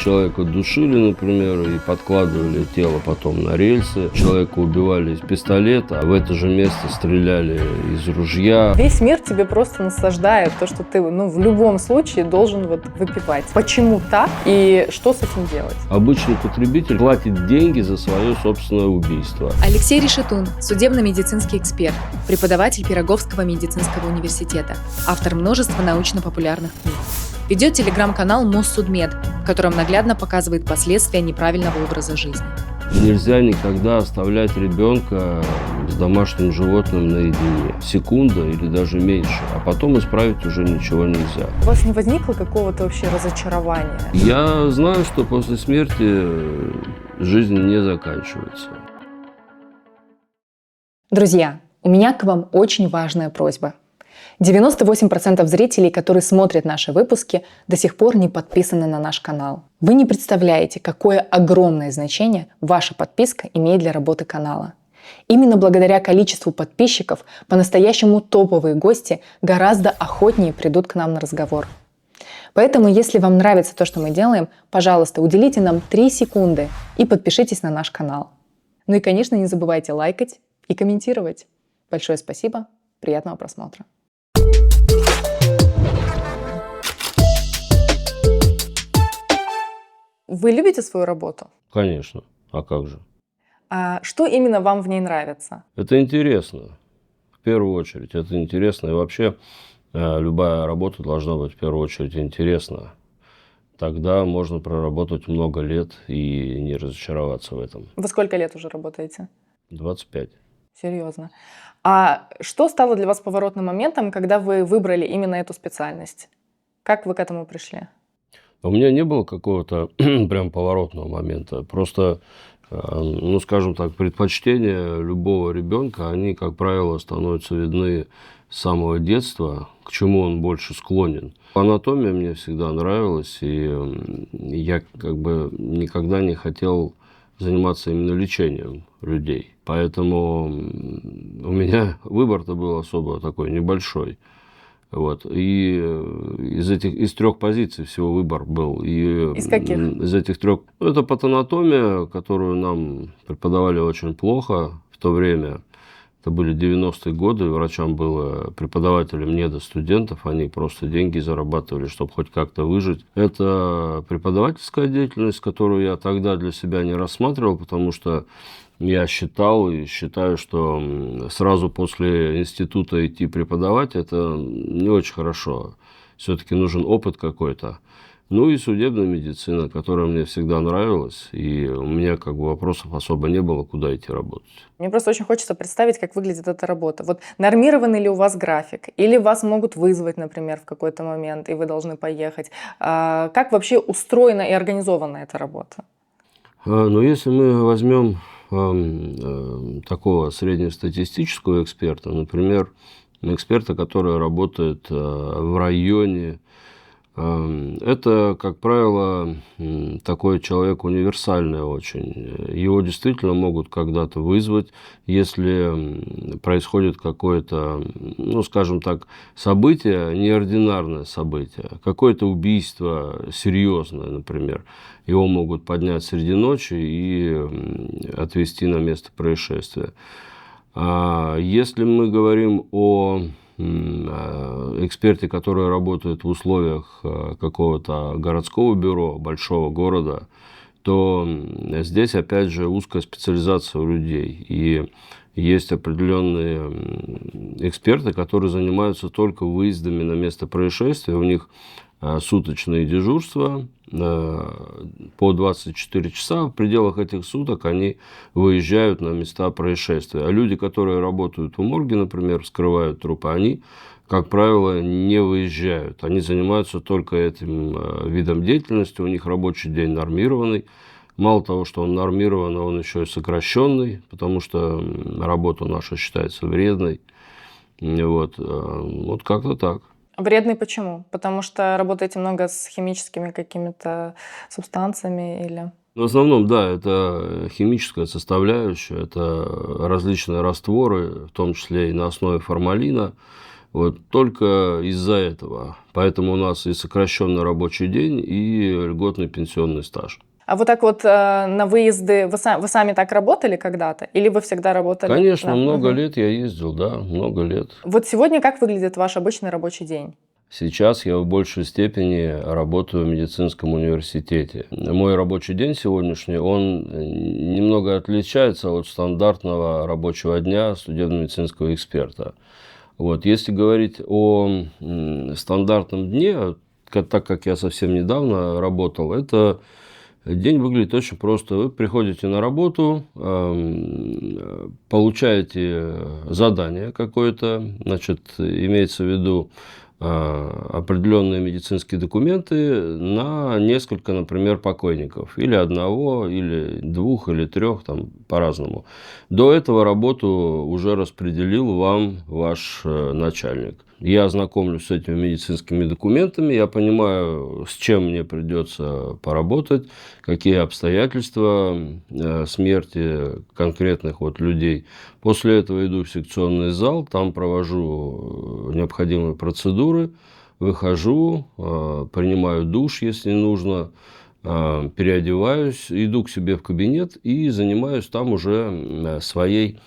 Человека душили, например, и подкладывали тело потом на рельсы. Человека убивали из пистолета, а в это же место стреляли из ружья. Весь мир тебе просто насаждает то, что ты в любом случае должен выпивать. Почему так и что с этим делать? Обычный потребитель платит деньги за свое собственное убийство. Алексей Решетун, судебно-медицинский эксперт, преподаватель Пироговского медицинского университета, автор множества научно-популярных книг. Ведет телеграм-канал Моссудмед, в котором наглядно показывает последствия неправильного образа жизни. Нельзя никогда оставлять ребенка с домашним животным наедине. Секунда или даже меньше. А потом исправить уже ничего нельзя. У вас не возникло какого-то вообще разочарования? Я знаю, что после смерти жизнь не заканчивается. Друзья, у меня к вам очень важная просьба. 98% зрителей, которые смотрят наши выпуски, до сих пор не подписаны на наш канал. Вы не представляете, какое огромное значение ваша подписка имеет для работы канала. Именно благодаря количеству подписчиков по-настоящему топовые гости гораздо охотнее придут к нам на разговор. Поэтому, если вам нравится то, что мы делаем, пожалуйста, уделите нам 3 секунды и подпишитесь на наш канал. Ну и, конечно, не забывайте лайкать и комментировать. Большое спасибо, приятного просмотра. Вы любите свою работу? Конечно. А как же? А что именно вам в ней нравится? Это интересно. В первую очередь, это интересно. И вообще, любая работа должна быть в первую очередь интересна. Тогда можно проработать много лет и не разочароваться в этом. Вы сколько лет уже работаете? 25. Серьезно. А что стало для вас поворотным моментом, когда вы выбрали именно эту специальность? Как вы к этому пришли? У меня не было какого-то прям поворотного момента. Просто, скажем так, предпочтения любого ребенка, они, как правило, становятся видны с самого детства, к чему он больше склонен. Анатомия мне всегда нравилась, и я никогда не хотел заниматься именно лечением людей. Поэтому у меня выбор-то был особо такой небольшой. И из 3 позиций всего выбор был. И из каких? Из этих 3. Это патанатомия, которую нам преподавали очень плохо в то время. Это были 90-е годы, врачам было, преподавателям не до студентов, они просто деньги зарабатывали, чтобы хоть как-то выжить. Это преподавательская деятельность, которую я тогда для себя не рассматривал, потому что я считал и считаю, что сразу после института идти преподавать – это не очень хорошо. Все-таки нужен опыт какой-то. Ну и судебная медицина, которая мне всегда нравилась, и у меня вопросов особо не было, куда идти работать. Мне просто очень хочется представить, как выглядит эта работа. Нормированный ли у вас график? Или вас могут вызвать, например, в какой-то момент, и вы должны поехать? Как вообще устроена и организована эта работа? Если мы возьмем такого среднестатистического эксперта, например, эксперта, который работает в районе, это, как правило, такой человек универсальный очень. Его действительно могут когда-то вызвать, если происходит какое-то, скажем так, событие, неординарное событие, какое-то убийство серьезное, например. Его могут поднять среди ночи и отвезти на место происшествия. Если мы говорим о эксперте, который работает в условиях какого-то городского бюро, большого города, то здесь, опять же, узкая специализация у людей. И есть определенные эксперты, которые занимаются только выездами на место происшествия. У них суточные дежурства по 24 часа. В пределах этих суток они выезжают на места происшествия. А люди, которые работают в морге, например, вскрывают трупы, они, как правило, не выезжают. Они занимаются только этим видом деятельности. У них рабочий день нормированный. Мало того, что он нормированный, он еще и сокращенный, потому что работа наша считается вредной. Вот как-то так. Вредный почему? Потому что работаете много с химическими какими-то субстанциями или... В основном, да, это химическая составляющая, это различные растворы, в том числе и на основе формалина. Вот только из-за этого. Поэтому у нас и сокращенный рабочий день, и льготный пенсионный стаж. А вот так вот на выезды вы сами так работали когда-то? Или вы всегда работали? Конечно, Да. много лет я ездил, да, много лет. Вот сегодня как выглядит ваш обычный рабочий день? Сейчас я в большей степени работаю в медицинском университете. Мой рабочий день сегодняшний, он немного отличается от стандартного рабочего дня судебно-медицинского эксперта. Вот. Если говорить о стандартном дне, так как я совсем недавно работал, это день выглядит очень просто. Вы приходите на работу, получаете задание какое-то, значит, имеется в виду определенные медицинские документы на несколько, например, покойников. Или одного, или двух, или трех, там по-разному. До этого работу уже распределил вам ваш начальник. Я ознакомлюсь с этими медицинскими документами, я понимаю, с чем мне придется поработать, какие обстоятельства смерти конкретных людей. После этого иду в секционный зал, там провожу необходимые процедуры, выхожу, принимаю душ, если нужно, переодеваюсь, иду к себе в кабинет и занимаюсь там уже своей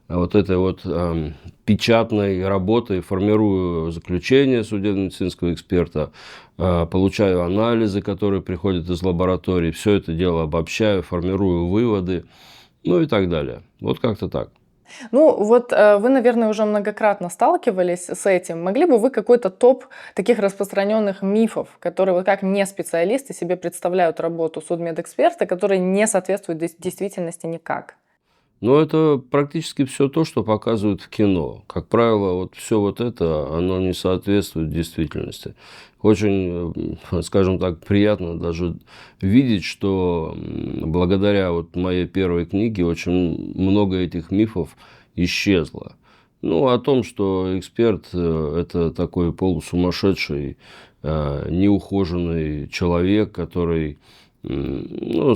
этой печатной работой, формирую заключение судебно-медицинского эксперта, получаю анализы, которые приходят из лаборатории, все это дело обобщаю, формирую выводы, и так далее. Вот как-то так. Вы, наверное, уже многократно сталкивались с этим. Могли бы вы какой-то топ таких распространенных мифов, которые как не специалисты себе представляют работу судмедэксперта, которые не соответствуют действительности никак? Это практически все то, что показывают в кино. Как правило, все это, оно не соответствует действительности. Очень, скажем так, приятно даже видеть, что благодаря моей первой книге очень много этих мифов исчезло. О том, что эксперт – это такой полусумасшедший, неухоженный человек, который,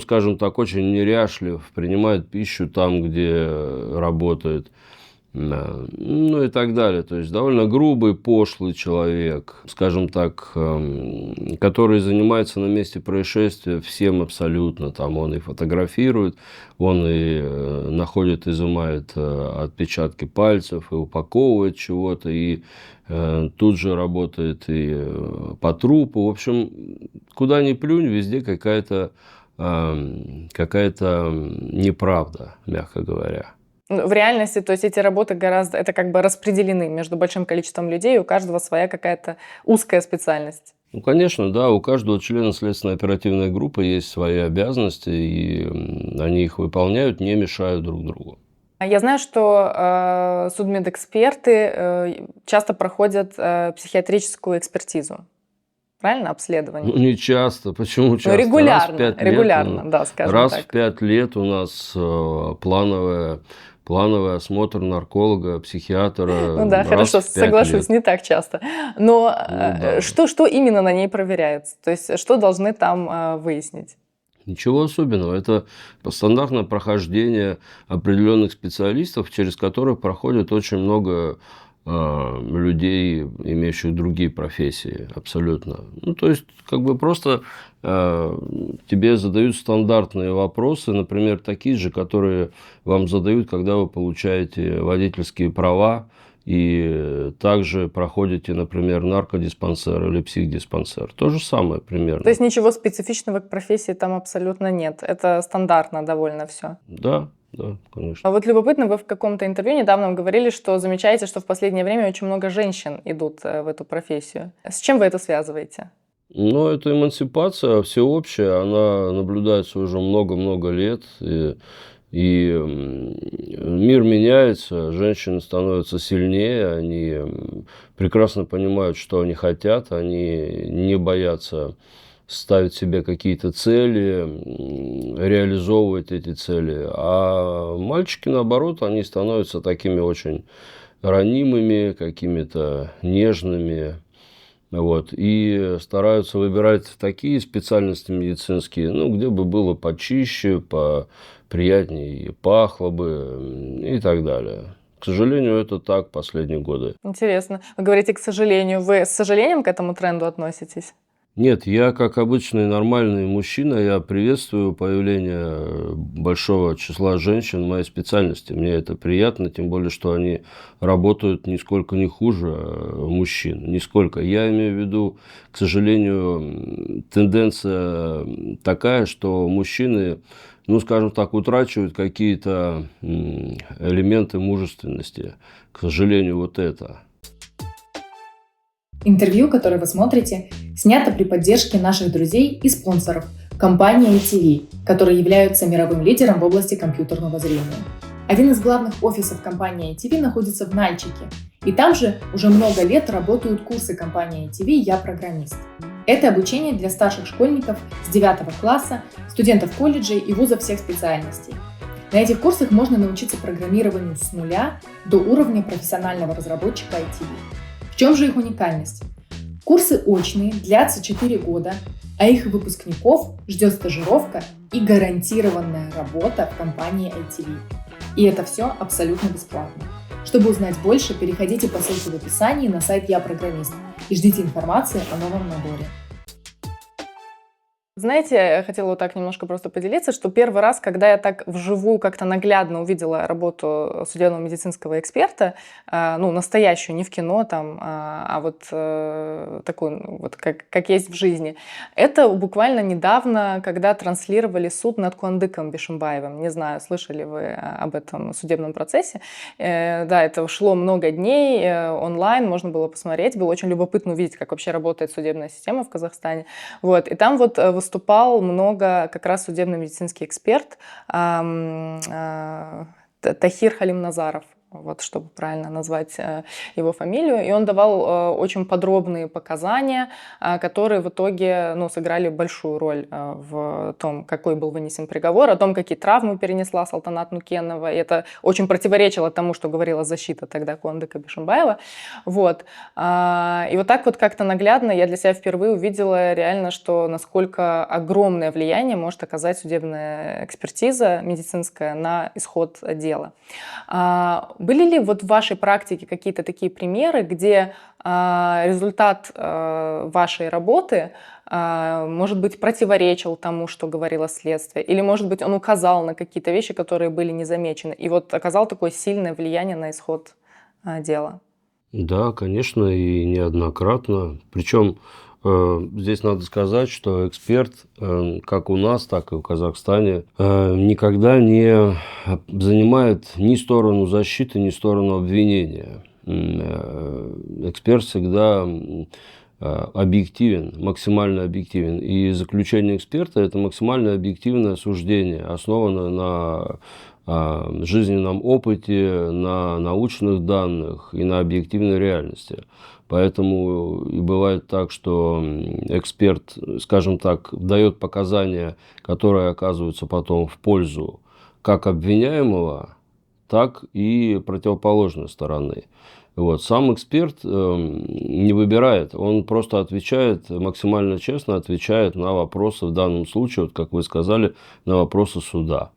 скажем так, очень неряшлив, принимает пищу там, где работает, и так далее. То есть, довольно грубый, пошлый человек, скажем так, который занимается на месте происшествия всем абсолютно. Там он и фотографирует, он и находит, изымает отпечатки пальцев, и упаковывает чего-то, и тут же работает и по трупу. В общем, куда ни плюнь, везде какая-то неправда, мягко говоря. В реальности, то есть эти работы это как бы распределены между большим количеством людей, у каждого своя какая-то узкая специальность. Конечно, да, у каждого члена следственной оперативной группы есть свои обязанности, и они их выполняют, не мешают друг другу. Я знаю, что судмедэксперты часто проходят психиатрическую экспертизу. Правильно? Обследование? Не часто. Почему часто? Регулярно, да, скажем так. Раз в 5 лет у нас плановый осмотр нарколога, психиатра. Да, хорошо, соглашусь, не так часто. Но да. Что именно на ней проверяется? То есть, что должны там выяснить? Ничего особенного. Это стандартное прохождение определенных специалистов, через которых проходит очень много людей, имеющих другие профессии, абсолютно. То есть, просто тебе задают стандартные вопросы, например, такие же, которые вам задают, когда вы получаете водительские права и также проходите, например, наркодиспансер или психдиспансер. То же самое примерно. То есть, ничего специфичного к профессии там абсолютно нет. Это стандартно довольно все. Да. Да, конечно. А любопытно, вы в каком-то интервью недавно говорили, что замечаете, что в последнее время очень много женщин идут в эту профессию. С чем вы это связываете? Это эмансипация всеобщая, она наблюдается уже много-много лет, и мир меняется, женщины становятся сильнее, они прекрасно понимают, что они хотят, они не боятся ставить себе какие-то цели, реализовывать эти цели. А мальчики, наоборот, они становятся такими очень ранимыми, какими-то нежными. И стараются выбирать такие специальности медицинские, где бы было почище, поприятнее, пахло бы и так далее. К сожалению, это так последние годы. Интересно. Вы говорите, к сожалению. Вы с сожалением к этому тренду относитесь? Нет, я как обычный нормальный мужчина, я приветствую появление большого числа женщин в моей специальности. Мне это приятно, тем более, что они работают нисколько не хуже мужчин. Нисколько. Я имею в виду, к сожалению, тенденция такая, что мужчины, ну, скажем так, утрачивают какие-то элементы мужественности. К сожалению, вот это. Интервью, которое вы смотрите, снято при поддержке наших друзей и спонсоров компании ITV, которые являются мировым лидером в области компьютерного зрения. Один из главных офисов компании ITV находится в Нальчике, и там же уже много лет работают курсы компании ITV «Я программист». Это обучение для старших школьников с 9 класса, студентов колледжей и вузов всех специальностей. На этих курсах можно научиться программированию с нуля до уровня профессионального разработчика ITV. В чем же их уникальность? Курсы очные, длятся 4 года, а их выпускников ждет стажировка и гарантированная работа в компании ITV. И это все абсолютно бесплатно. Чтобы узнать больше, переходите по ссылке в описании на сайт «Я программист» и ждите информации о новом наборе. Знаете, я хотела вот так немножко просто поделиться, что первый раз, когда я так вживую как-то наглядно увидела работу судебного медицинского эксперта, ну, настоящую, не в кино там, а вот такую, вот как есть в жизни, это буквально недавно, когда транслировали суд над Куандыком Бишимбаевым. Не знаю, слышали вы об этом судебном процессе. Да, это шло много дней, онлайн, можно было посмотреть, было очень любопытно увидеть, как вообще работает судебная система в Казахстане. Вот, и там вот выступал много как раз судебно-медицинский эксперт Тахир Халимназаров. Вот, чтобы правильно назвать его фамилию. И он давал очень подробные показания, которые в итоге, ну, сыграли большую роль в том, какой был вынесен приговор, о том, какие травмы перенесла Салтанат Нукенова. И это очень противоречило тому, что говорила защита тогда Куандыка Бишимбаева. Вот. И вот так вот как-то наглядно я для себя впервые увидела реально, что насколько огромное влияние может оказать судебная экспертиза медицинская на исход дела. Были ли вот в вашей практике какие-то такие примеры, где результат вашей работы, может быть, противоречил тому, что говорило следствие, или, может быть, он указал на какие-то вещи, которые были не замечены, и вот оказал такое сильное влияние на исход дела? Да, конечно, и неоднократно. Причем здесь надо сказать, что эксперт, как у нас, так и в Казахстане, никогда не занимает ни сторону защиты, ни сторону обвинения. Эксперт всегда объективен, максимально объективен. И заключение эксперта – это максимально объективное суждение, основанное на жизненном опыте, на научных данных и на объективной реальности. Поэтому и бывает так, что эксперт, скажем так, дает показания, которые оказываются потом в пользу как обвиняемого, так и противоположной стороны. Вот. Сам эксперт не выбирает, он просто отвечает, максимально честно отвечает на вопросы, в данном случае, вот как вы сказали, на вопросы суда.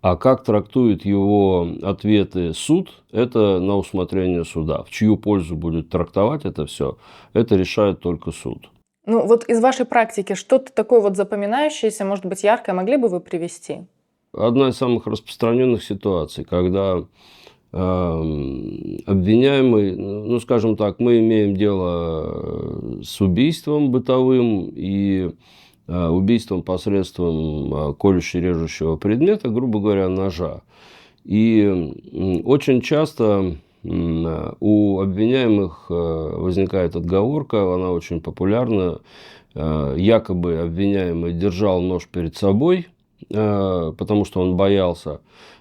А как трактует его ответы суд, это на усмотрение суда. В чью пользу будет трактовать это все, это решает только суд. Ну вот из вашей практики что-то такое вот запоминающееся, может быть, яркое, могли бы вы привести? Одна из самых распространенных ситуаций, когда обвиняемый, ну, скажем так, мы имеем дело с убийством бытовым и убийством посредством колюще-режущего предмета, грубо говоря, ножа. И очень часто у обвиняемых возникает отговорка, она очень популярна. Якобы обвиняемый держал нож перед собой, потому что он боялся.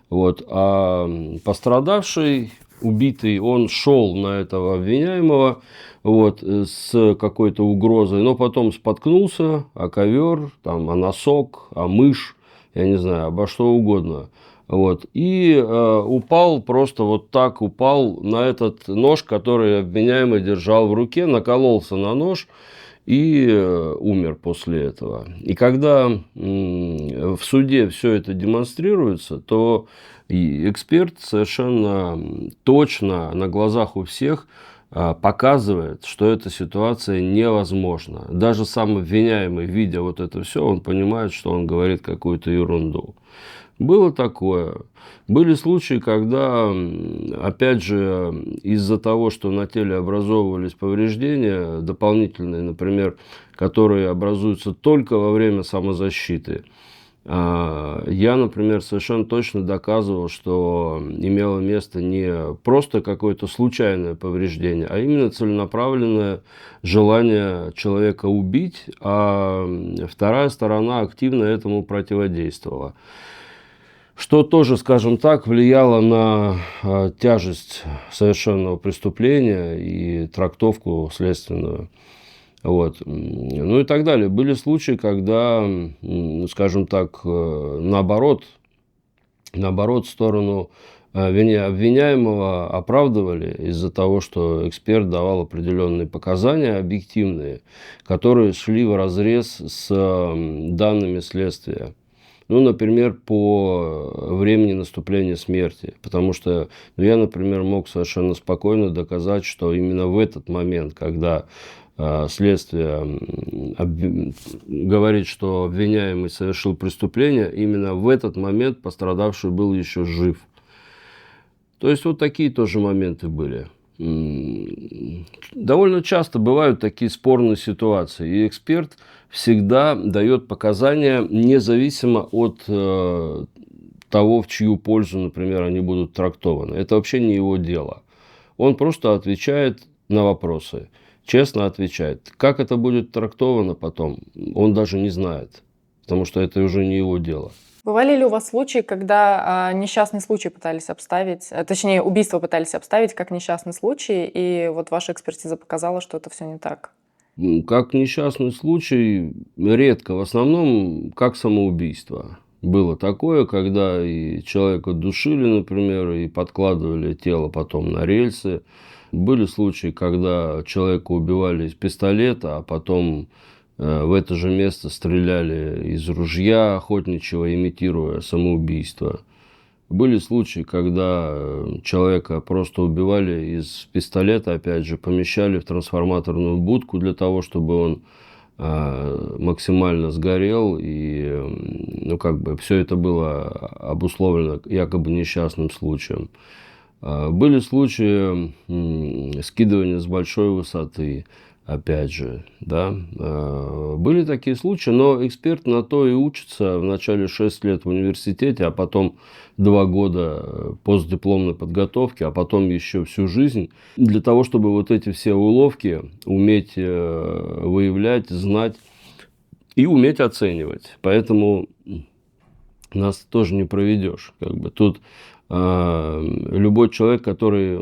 Вот. А пострадавший, убитый, он шел на этого обвиняемого вот, с какой-то угрозой, но потом споткнулся о ковер, там, о носок, о мышь, я не знаю, обо что угодно. Вот. И упал, просто вот так упал на этот нож, который обвиняемый держал в руке, накололся на нож и умер после этого. И когда в суде все это демонстрируется, то и эксперт совершенно точно на глазах у всех показывает, что эта ситуация невозможна. Даже сам обвиняемый, видя вот это все, он понимает, что он говорит какую-то ерунду. Было такое. Были случаи, когда, опять же, из-за того, что на теле образовывались повреждения дополнительные, например, которые образуются только во время самозащиты, я, например, совершенно точно доказывал, что имело место не просто какое-то случайное повреждение, а именно целенаправленное желание человека убить, а вторая сторона активно этому противодействовала. Что тоже, скажем так, влияло на тяжесть совершенного преступления и трактовку следственную. Вот. Ну и так далее. Были случаи, когда, скажем так, наоборот, сторону обвиняемого оправдывали из-за того, что эксперт давал определенные показания объективные, которые шли вразрез с данными следствия. Ну, например, по времени наступления смерти. Потому что я, например, мог совершенно спокойно доказать, что именно в этот момент, когда следствие говорит, что обвиняемый совершил преступление, именно в этот момент пострадавший был еще жив. То есть вот такие тоже моменты были. Довольно часто бывают такие спорные ситуации, и эксперт всегда дает показания независимо от того, в чью пользу, например, они будут трактованы. Это вообще не его дело. Он просто отвечает на вопросы, честно отвечает. Как это будет трактовано потом, он даже не знает, потому что это уже не его дело. Бывали ли у вас случаи, когда несчастный случай пытались обставить, точнее, убийство пытались обставить как несчастный случай, и вот ваша экспертиза показала, что это все не так? Как несчастный случай, редко. В основном, как самоубийство. Было такое, когда и человека душили, например, и подкладывали тело потом на рельсы. Были случаи, когда человека убивали из пистолета, а потом в это же место стреляли из ружья охотничьего, имитируя самоубийство. Были случаи, когда человека просто убивали из пистолета, опять же, помещали в трансформаторную будку для того, чтобы он максимально сгорел, и все это было обусловлено якобы несчастным случаем. Были случаи скидывания с большой высоты, опять же, да. Были такие случаи, но эксперт на то и учится вначале 6 лет в университете, а потом 2 года постдипломной подготовки, а потом еще всю жизнь, для того, чтобы вот эти все уловки уметь выявлять, знать и уметь оценивать. Поэтому нас тоже не проведешь. Тут любой человек, который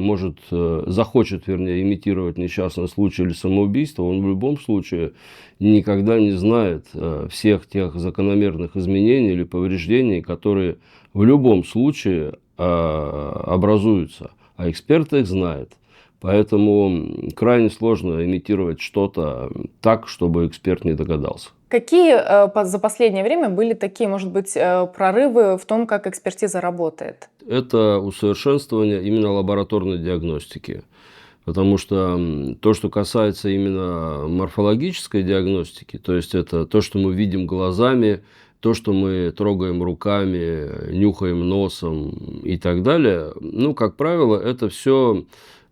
захочет имитировать несчастный случай или самоубийство, он в любом случае никогда не знает всех тех закономерных изменений или повреждений, которые в любом случае образуются. А эксперт их знает. Поэтому крайне сложно имитировать что-то так, чтобы эксперт не догадался. Какие за последнее время были такие, может быть, прорывы в том, как экспертиза работает? Это усовершенствование именно лабораторной диагностики. Потому что то, что касается именно морфологической диагностики, то есть это то, что мы видим глазами, то, что мы трогаем руками, нюхаем носом и так далее, как правило, это все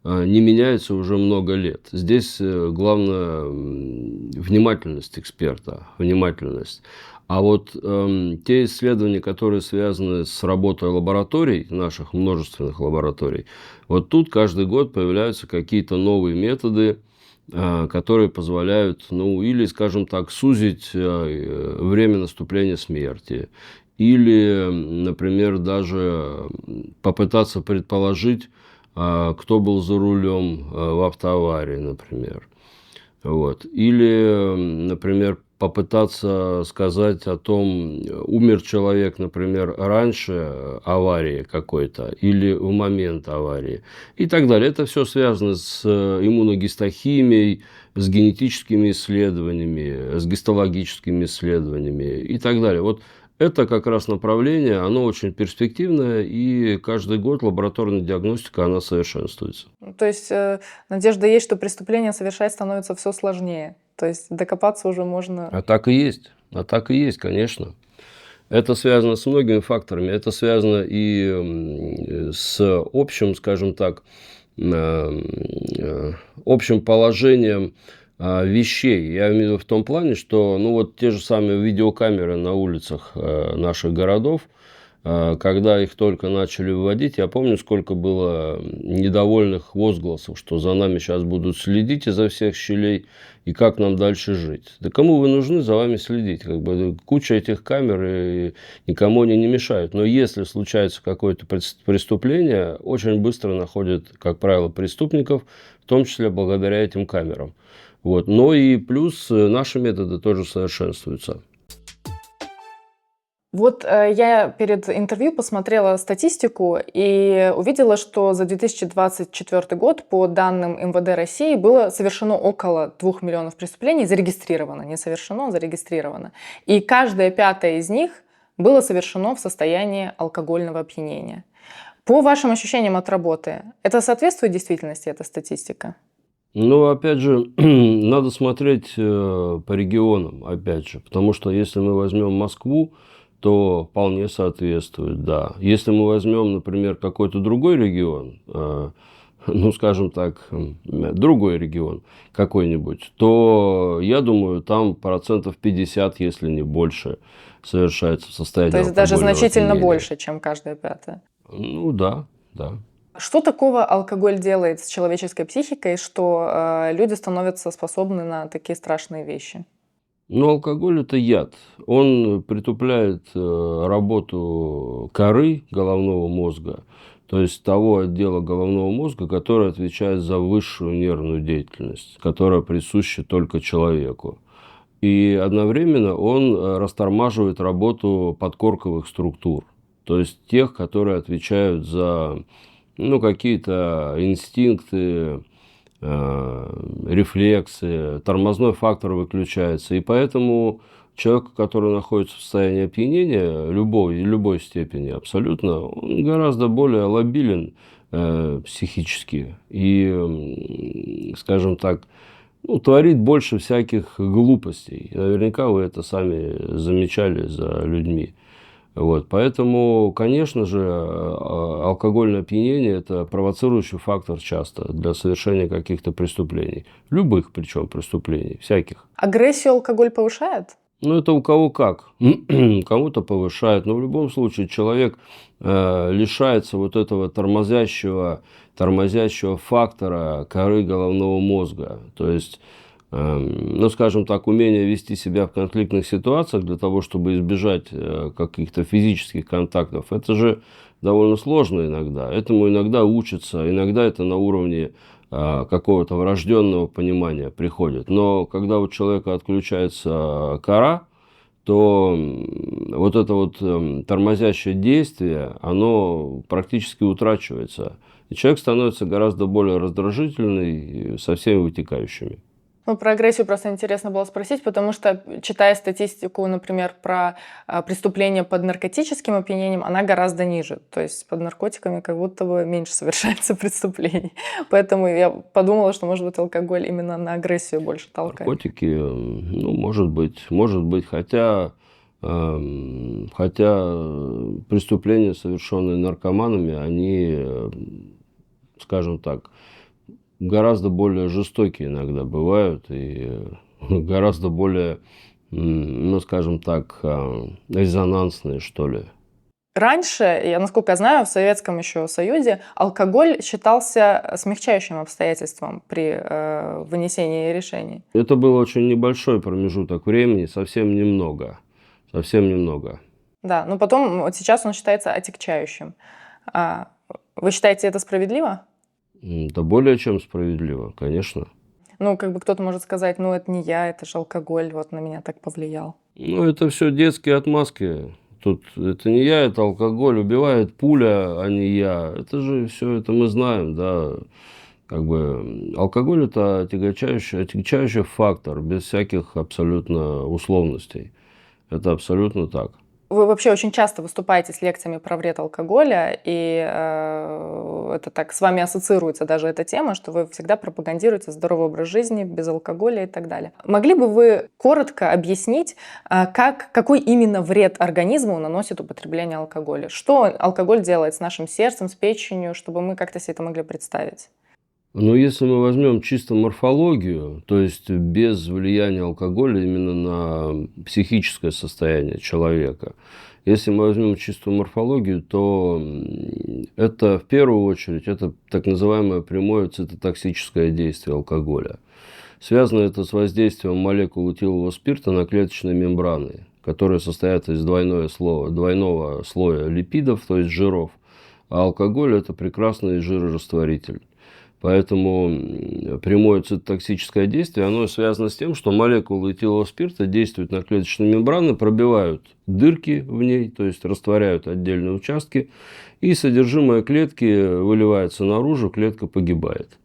не меняется уже много лет. Здесь главное внимательность эксперта, внимательность. А вот те исследования, которые связаны с работой лабораторий, наших множественных лабораторий, вот тут каждый год появляются какие-то новые методы, которые позволяют, или, скажем так, сузить время наступления смерти. Или, например, даже попытаться предположить, кто был за рулем в автоаварии, например. Вот. Или, например, попытаться сказать о том, умер человек, например, раньше аварии какой-то или в момент аварии и так далее. Это все связано с иммуногистохимией, с генетическими исследованиями, с гистологическими исследованиями и так далее. Вот это как раз направление, оно очень перспективное, и каждый год лабораторная диагностика, она совершенствуется. То есть надежда есть, что преступление совершать становится все сложнее. То есть докопаться уже можно. А так и есть. А так и есть, конечно. Это связано с многими факторами. Это связано и с общим, скажем так, общим положением вещей. Я имею в виду в том плане, что вот те же самые видеокамеры на улицах наших городов, когда их только начали вводить, я помню, сколько было недовольных возгласов, что за нами сейчас будут следить изо всех щелей, и как нам дальше жить. Да кому вы нужны за вами следить? Куча этих камер и никому они не мешают. Но если случается какое-то преступление, очень быстро находят, как правило, преступников, в том числе благодаря этим камерам. Но и плюс наши методы тоже совершенствуются. Я перед интервью посмотрела статистику и увидела, что за 2024 год по данным МВД России было совершено около 2 миллионов преступлений, зарегистрировано, не совершено, а зарегистрировано. И каждое 5-е из них было совершено в состоянии алкогольного опьянения. По вашим ощущениям от работы, это соответствует действительности, эта статистика? Опять же, надо смотреть по регионам, опять же, потому что если мы возьмем Москву, то вполне соответствует, да. Если мы возьмем, например, какой-то другой регион, скажем так, другой регион какой-нибудь, то, я думаю, там 50%, если не больше, совершается в состоянии алкогольного опьянения. То есть даже значительно опьянения. больше, чем каждое 5-е? Да. Что такого алкоголь делает с человеческой психикой, что люди становятся способны на такие страшные вещи? Алкоголь – это яд. Он притупляет работу коры головного мозга, то есть того отдела головного мозга, который отвечает за высшую нервную деятельность, которая присуща только человеку. И одновременно он растормаживает работу подкорковых структур, то есть тех, которые отвечают за какие-то инстинкты, рефлексы, тормозной фактор выключается. И поэтому человек, который находится в состоянии опьянения любой степени абсолютно, он гораздо более лабилен психически. И, скажем так, творит больше всяких глупостей. Наверняка вы это сами замечали за людьми. Поэтому, конечно же, алкогольное опьянение – это провоцирующий фактор часто для совершения каких-то преступлений. Любых, причем, преступлений, всяких. Агрессию алкоголь повышает? Это у кого как. Кому-то повышает. Но в любом случае человек лишается этого тормозящего фактора коры головного мозга. То есть, скажем так, умение вести себя в конфликтных ситуациях для того, чтобы избежать каких-то физических контактов, это же довольно сложно иногда. Этому иногда учатся, иногда это на уровне какого-то врожденного понимания приходит. Но когда у человека отключается кора, то это тормозящее действие, оно практически утрачивается. И человек становится гораздо более раздражительный со всеми вытекающими. Про агрессию просто интересно было спросить, потому что, читая статистику, например, про преступления под наркотическим опьянением, она гораздо ниже. То есть под наркотиками как будто бы меньше совершается преступлений. Поэтому я подумала, что, может быть, алкоголь именно на агрессию больше толкает. Наркотики, может быть, хотя преступления, совершенные наркоманами, они, скажем так, гораздо более жестокие иногда бывают и гораздо более, скажем так, резонансные, что ли. Раньше, насколько я знаю, в Советском еще Союзе алкоголь считался смягчающим обстоятельством при вынесении решений. Это был очень небольшой промежуток времени, совсем немного. Да, но потом сейчас он считается отягчающим. Вы считаете это справедливо? Да более чем справедливо, конечно. Ну, как бы кто-то может сказать, ну, это не я, это же алкоголь, вот на меня так повлиял. Ну, это все детские отмазки. Тут это не я, это алкоголь. Убивает пуля, а не я. Это же все это мы знаем, да. Как бы алкоголь это отягчающий фактор, без всяких абсолютно условностей. Это абсолютно так. Вы вообще очень часто выступаете с лекциями про вред алкоголя, и это так с вами ассоциируется даже эта тема, что вы всегда пропагандируете здоровый образ жизни, без алкоголя и так далее. Могли бы вы коротко объяснить, какой именно вред организму наносит употребление алкоголя? Что алкоголь делает с нашим сердцем, с печенью, чтобы мы как-то себе это могли представить? Но если мы возьмем чисто морфологию, то есть без влияния алкоголя именно на психическое состояние человека, если мы возьмем чистую морфологию, то это в первую очередь это так называемое прямое цитотоксическое действие алкоголя. Связано это с воздействием молекул этилового спирта на клеточные мембраны, которые состоят из двойного слоя липидов, то есть жиров, а алкоголь это прекрасный жирорастворитель. Поэтому прямое цитотоксическое действие, оно связано с тем, что молекулы этилового спирта действуют на клеточные мембраны, пробивают дырки в ней, то есть растворяют отдельные участки, и содержимое клетки выливается наружу, клетка погибает.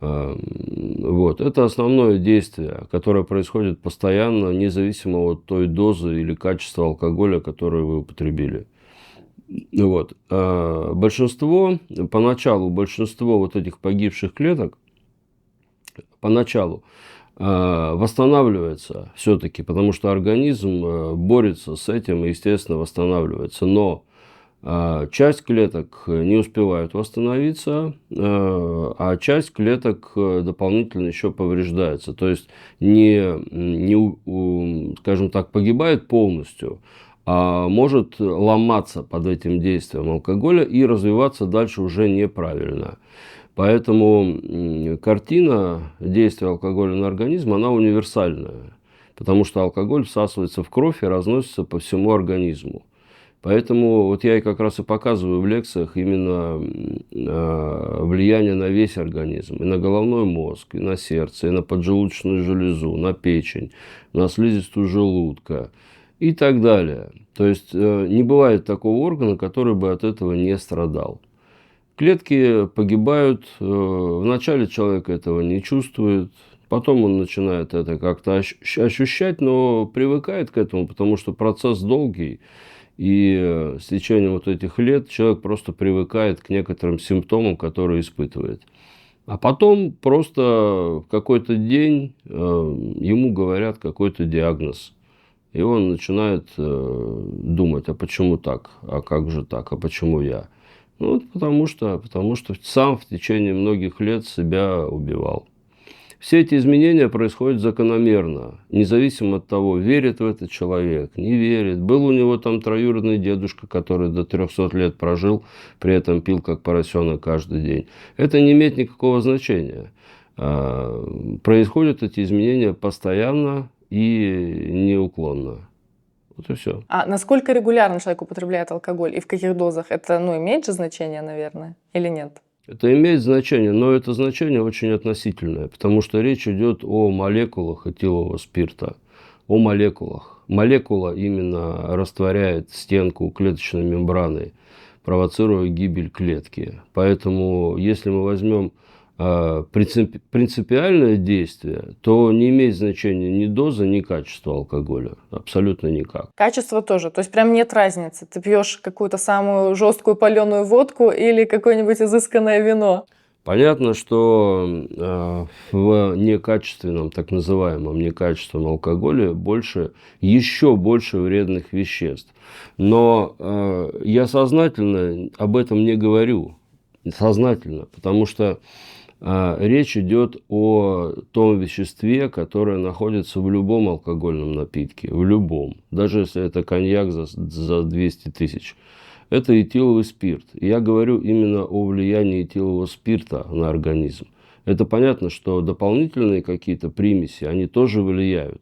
Вот. Это основное действие, которое происходит постоянно, независимо от той дозы или качества алкоголя, который вы употребили. Вот. Поначалу большинство вот этих погибших клеток поначалу восстанавливается все-таки, потому что организм борется с этим и, естественно, восстанавливается. Но часть клеток не успевают восстановиться, а часть клеток дополнительно еще повреждается. То есть скажем так, погибает полностью, а может ломаться под этим действием алкоголя и развиваться дальше уже неправильно. Поэтому картина действия алкоголя на организм, она универсальная, потому что алкоголь всасывается в кровь и разносится по всему организму. Поэтому вот я и как раз и показываю в лекциях именно влияние на весь организм, и на головной мозг, и на сердце, и на поджелудочную железу, на печень, на слизистую желудка и так далее. То есть не бывает такого органа, который бы от этого не страдал. Клетки погибают, вначале человек этого не чувствует, потом он начинает это как-то ощущать, но привыкает к этому, потому что процесс долгий. И с течением вот этих лет человек просто привыкает к некоторым симптомам, которые испытывает. А потом просто в какой-то день ему говорят какой-то диагноз. И он начинает думать, а почему так, а как же так, а почему я? Ну, потому что сам в течение многих лет себя убивал. Все эти изменения происходят закономерно, независимо от того, верит в это человек, не верит. Был у него там троюродный дедушка, который до 300 лет прожил, при этом пил как поросенок каждый день. Это не имеет никакого значения. Происходят эти изменения постоянно и неуклонно. Вот и все. А насколько регулярно человек употребляет алкоголь и в каких дозах? Это, имеет же значение, наверное, или нет? Это имеет значение, но это значение очень относительное, потому что речь идет о молекулах этилового спирта, о молекулах. Молекула именно растворяет стенку клеточной мембраны, провоцируя гибель клетки. Поэтому, если мы возьмем принципиальное действие, то не имеет значения ни доза, ни качество алкоголя. Абсолютно никак. Качество тоже. То есть прям нет разницы. Ты пьешь какую-то самую жесткую паленую водку или какое-нибудь изысканное вино. Понятно, что в некачественном, так называемом некачественном алкоголе еще больше вредных веществ. Но я сознательно об этом не говорю. Сознательно, потому что речь идет о том веществе, которое находится в любом алкогольном напитке, в любом, даже если это коньяк за 200 тысяч. Это этиловый спирт. Я говорю именно о влиянии этилового спирта на организм. Это понятно, что дополнительные какие-то примеси, они тоже влияют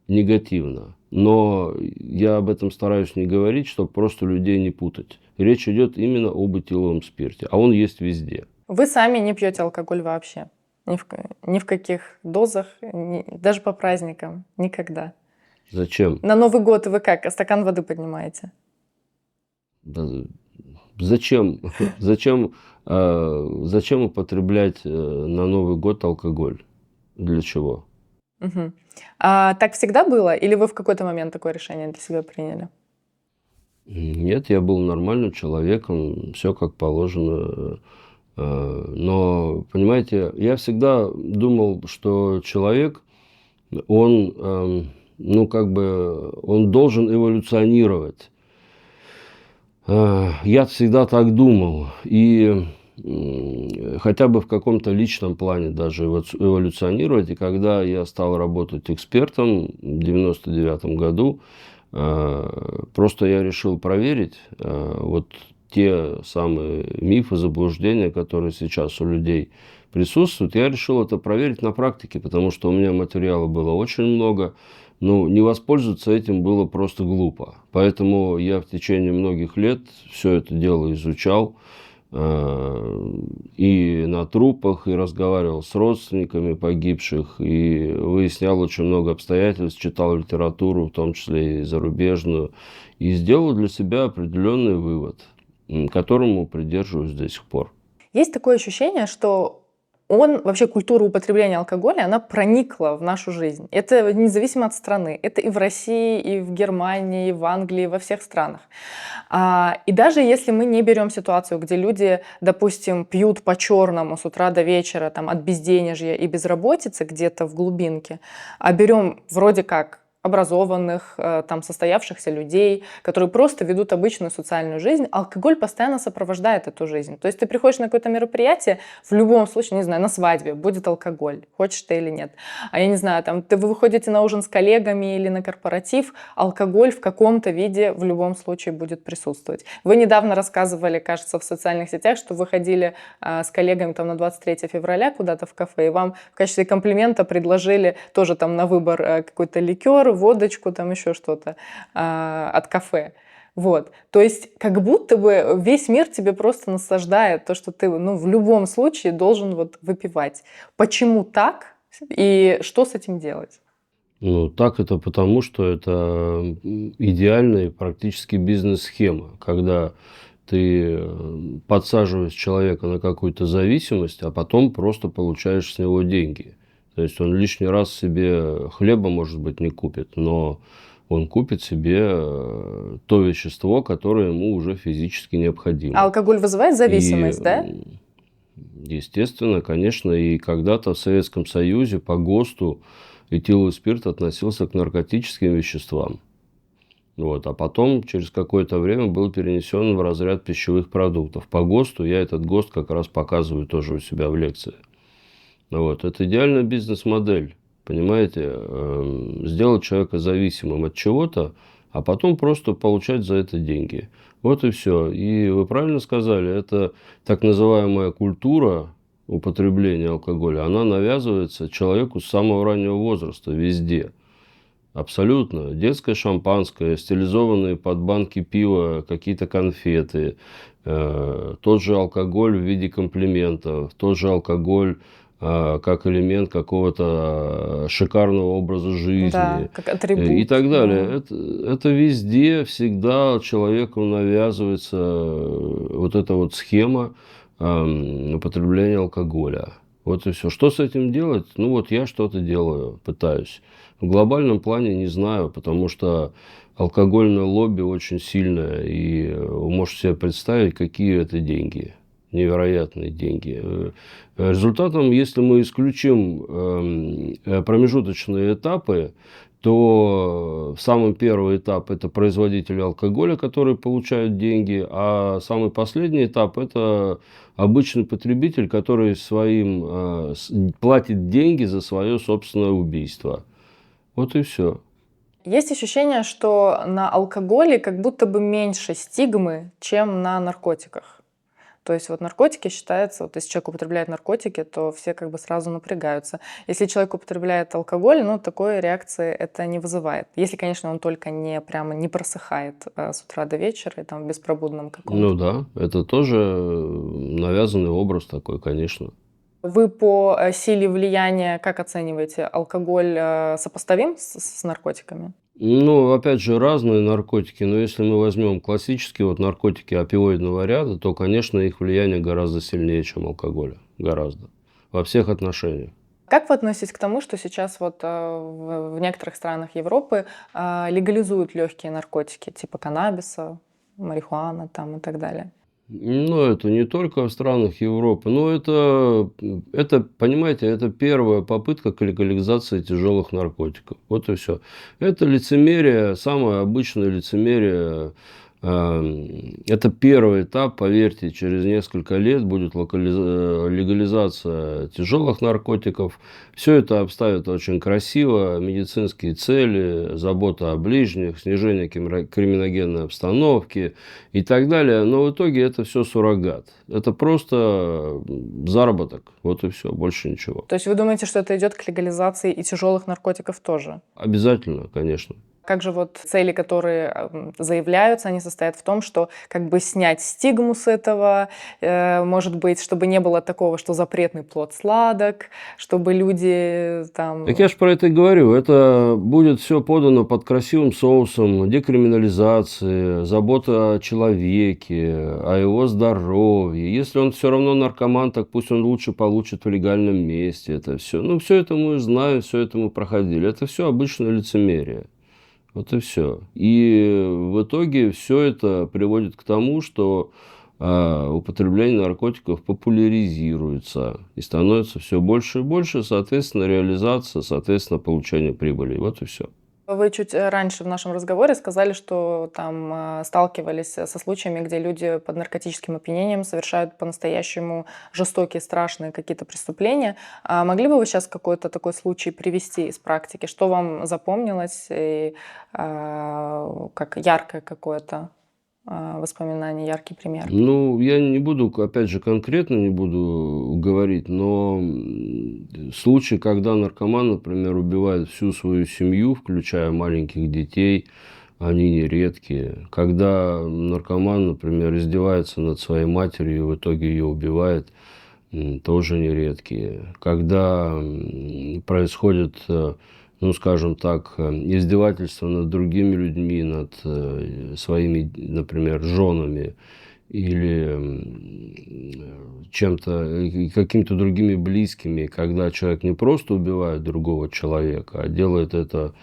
негативно. Но я об этом стараюсь не говорить, чтобы просто людей не путать. Речь идет именно об этиловом спирте, а он есть везде. Вы сами не пьете алкоголь вообще? Ни в каких дозах, даже по праздникам, никогда. Зачем? На Новый год вы как, стакан воды поднимаете? Да, зачем? Зачем употреблять на Новый год алкоголь? Для чего? Мгм. А так всегда было, или вы в какой-то момент такое решение для себя приняли? Нет, я был нормальным человеком, все как положено. Но, понимаете, я всегда думал, что человек, он, ну, как бы, он должен эволюционировать. Я всегда так думал. И хотя бы в каком-то личном плане даже эволюционировать. И когда я стал работать экспертом в 99 году, просто я решил проверить вот те самые мифы, заблуждения, которые сейчас у людей присутствуют. Я решил это проверить на практике, потому что у меня материала было очень много. Ну, не воспользоваться этим было просто глупо. Поэтому я в течение многих лет все это дело изучал. И на трупах, и разговаривал с родственниками погибших, и выяснял очень много обстоятельств, читал литературу, в том числе и зарубежную, и сделал для себя определенный вывод, которому придерживаюсь до сих пор. Есть такое ощущение, что вообще культура употребления алкоголя, она проникла в нашу жизнь. Это независимо от страны. Это и в России, и в Германии, и в Англии, во всех странах. И даже если мы не берем ситуацию, где люди, допустим, пьют по-черному с утра до вечера там, от безденежья и безработицы где-то в глубинке, а берем вроде как образованных, там, состоявшихся людей, которые просто ведут обычную социальную жизнь, алкоголь постоянно сопровождает эту жизнь. То есть ты приходишь на какое-то мероприятие, в любом случае, не знаю, на свадьбе будет алкоголь, хочешь ты или нет. А я не знаю, там, вы выходите на ужин с коллегами или на корпоратив, алкоголь в каком-то виде в любом случае будет присутствовать. Вы недавно рассказывали, кажется, в социальных сетях, что вы ходили с коллегами там, на 23 февраля куда-то в кафе, и вам в качестве комплимента предложили тоже там на выбор какой-то ликер, водочку, там еще что-то от кафе. Вот. То есть как будто бы весь мир тебе просто наслаждает то, что ты в любом случае должен вот выпивать. Почему так и что с этим делать? Ну, так это потому, что это идеальная практически бизнес-схема, когда ты подсаживаешь человека на какую-то зависимость, а потом просто получаешь с него деньги. То есть он лишний раз себе хлеба, может быть, не купит, но он купит себе то вещество, которое ему уже физически необходимо. Алкоголь вызывает зависимость, да? Естественно, конечно. И когда-то в Советском Союзе по ГОСТу этиловый спирт относился к наркотическим веществам. Вот. А потом, через какое-то время, был перенесен в разряд пищевых продуктов. По ГОСТу, я этот ГОСТ как раз показываю тоже у себя в лекции. Вот. Это идеальная бизнес-модель, понимаете, сделать человека зависимым от чего-то, а потом просто получать за это деньги. Вот и все. И вы правильно сказали, это так называемая культура употребления алкоголя, она навязывается человеку с самого раннего возраста везде. Абсолютно. Детское шампанское, стилизованные под банки пива какие-то конфеты, тот же алкоголь в виде комплиментов, тот же алкоголь как элемент какого-то шикарного образа жизни, Да, как атрибут. и так далее. Это везде всегда человеку навязывается вот эта вот схема употребления алкоголя. Вот и все. Что с этим делать? Ну вот я что-то делаю, пытаюсь. В глобальном плане не знаю, потому что алкогольное лобби очень сильное, и вы можете себе представить, какие это деньги. Невероятные деньги. Результатом, если мы исключим промежуточные этапы, то самый первый этап – это производители алкоголя, которые получают деньги, а самый последний этап – это обычный потребитель, который платит деньги за свое собственное убийство. Вот и все. Есть ощущение, что на алкоголе как будто бы меньше стигмы, чем на наркотиках. То есть вот наркотики считается, вот если человек употребляет наркотики, то все как бы сразу напрягаются. Если человек употребляет алкоголь, такой реакции это не вызывает. Если, конечно, он только не просыхает с утра до вечера и там в беспробудном каком-то. Ну да, это тоже навязанный образ такой, конечно. Вы по силе влияния как оцениваете? Алкоголь сопоставим с наркотиками? Ну, опять же, разные наркотики, но если мы возьмем классические вот наркотики опиоидного ряда, то, конечно, их влияние гораздо сильнее, чем алкоголя. Гораздо. Во всех отношениях. Как вы относитесь к тому, что сейчас вот в некоторых странах Европы легализуют легкие наркотики, типа каннабиса, марихуана там и так далее? Ну, это не только в странах Европы, но это, понимаете, это первая попытка к легализации тяжелых наркотиков. Вот и все. Это лицемерие, самое обычное лицемерие. Это первый этап, поверьте, через несколько лет будет легализация тяжелых наркотиков. Все это обставят очень красиво, медицинские цели, забота о ближних, снижение криминогенной обстановки и так далее. Но в итоге это все суррогат. Это просто заработок, вот и все, больше ничего. То есть вы думаете, что это идет к легализации и тяжелых наркотиков тоже? Обязательно, конечно. Как же вот цели, которые заявляются, они состоят в том, что как бы снять стигму с этого, может быть, чтобы не было такого, что запретный плод сладок, чтобы люди там... Так я же про это и говорю. Это будет все подано под красивым соусом декриминализации, забота о человеке, о его здоровье. Если он все равно наркоман, так пусть он лучше получит в легальном месте это все. Ну, все это мы знаем, все это мы проходили. Это все обычное лицемерие. Вот и все. И в итоге все это приводит к тому, что употребление наркотиков популяризируется и становится все больше и больше, соответственно, реализация, соответственно, получение прибыли. Вот и все. Вы чуть раньше в нашем разговоре сказали, что там сталкивались со случаями, где люди под наркотическим опьянением совершают по-настоящему жестокие, страшные какие-то преступления. Могли бы вы сейчас какой-то такой случай привести из практики? Что вам запомнилось, и, как яркое какое-то воспоминание, яркий пример? Ну, я не буду, опять же, конкретно не буду говорить, но случаи, когда наркоман, например, убивает всю свою семью, включая маленьких детей, они нередкие. Когда наркоман, например, издевается над своей матерью и в итоге ее убивает, тоже нередкие. Когда происходит, ну, скажем так, издевательство над другими людьми, над своими, например, женами или чем-то, какими-то другими близкими, когда человек не просто убивает другого человека, а делает это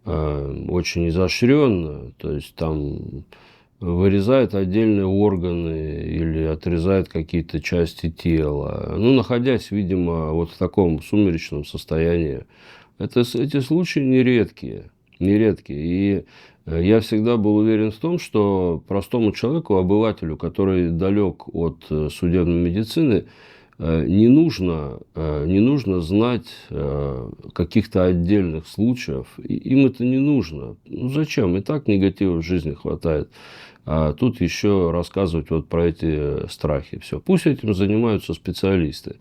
очень изощренно, то есть там вырезает отдельные органы или отрезает какие-то части тела, ну, находясь, видимо, вот в таком сумеречном состоянии. Эти случаи нередкие. И я всегда был уверен в том, что простому человеку, обывателю, который далек от судебной медицины, не нужно знать каких-то отдельных случаев. Им это не нужно. Ну, зачем? И так негатива в жизни хватает. А тут еще рассказывать вот про эти страхи. Все. Пусть этим занимаются специалисты.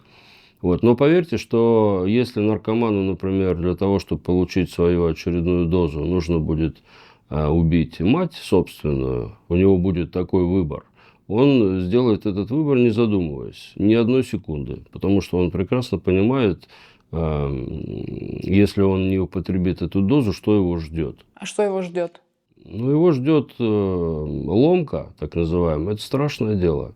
Вот. Но поверьте, что если наркоману, например, для того, чтобы получить свою очередную дозу, нужно будет убить мать собственную, у него будет такой выбор. Он сделает этот выбор, не задумываясь, ни одной секунды. Потому что он прекрасно понимает, если он не употребит эту дозу, что его ждет. А что его ждет? Ну, его ждет ломка, так называемая. Это страшное дело.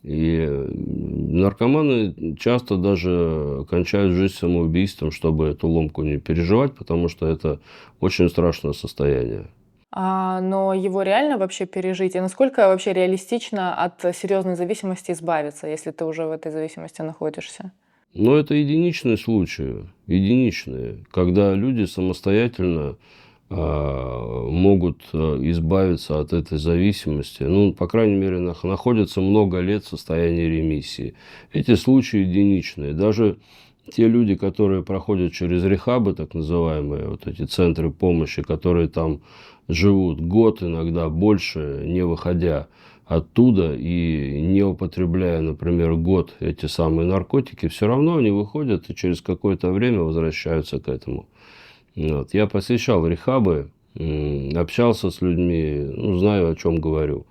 И наркоманы часто даже кончают жизнь самоубийством, чтобы эту ломку не переживать, потому что это очень страшное состояние. Но его реально вообще пережить? И насколько вообще реалистично от серьезной зависимости избавиться, если ты уже в этой зависимости находишься? Но это единичные случаи, единичные, когда люди самостоятельно могут избавиться от этой зависимости. Ну, по крайней мере, находятся много лет в состоянии ремиссии. Эти случаи единичные. Даже те люди, которые проходят через рехабы, так называемые, вот эти центры помощи, которые там живут год, иногда больше, не выходя оттуда и не употребляя, например, год эти самые наркотики, все равно они выходят и через какое-то время возвращаются к этому. Вот. Я посещал рехабы, общался с людьми, ну, знаю, о чем говорю.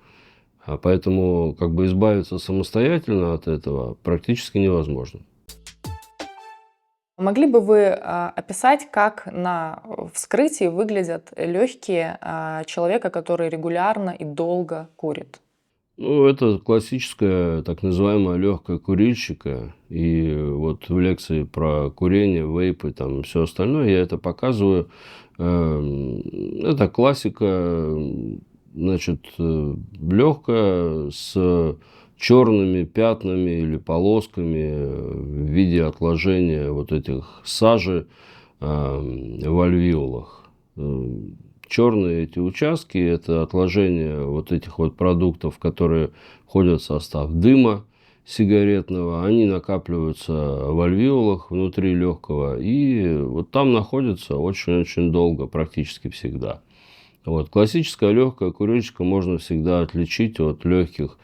Поэтому как бы избавиться самостоятельно от этого практически невозможно. Могли бы вы описать, как на вскрытии выглядят легкие человека, который регулярно и долго курит? Ну, это классическая так называемая легкая курильщика. И вот в лекции про курение, вейпы там и все остальное я это показываю. Это классика, значит, легкая, с черными пятнами или полосками в виде отложения вот этих сажи в альвеолах. Черные эти участки – это отложение вот этих вот продуктов, которые входят в состав дыма сигаретного. Они накапливаются в альвеолах внутри легкого, и вот там находятся очень-очень долго, практически всегда. Вот. Классическая легкая курильщика можно всегда отличить от легких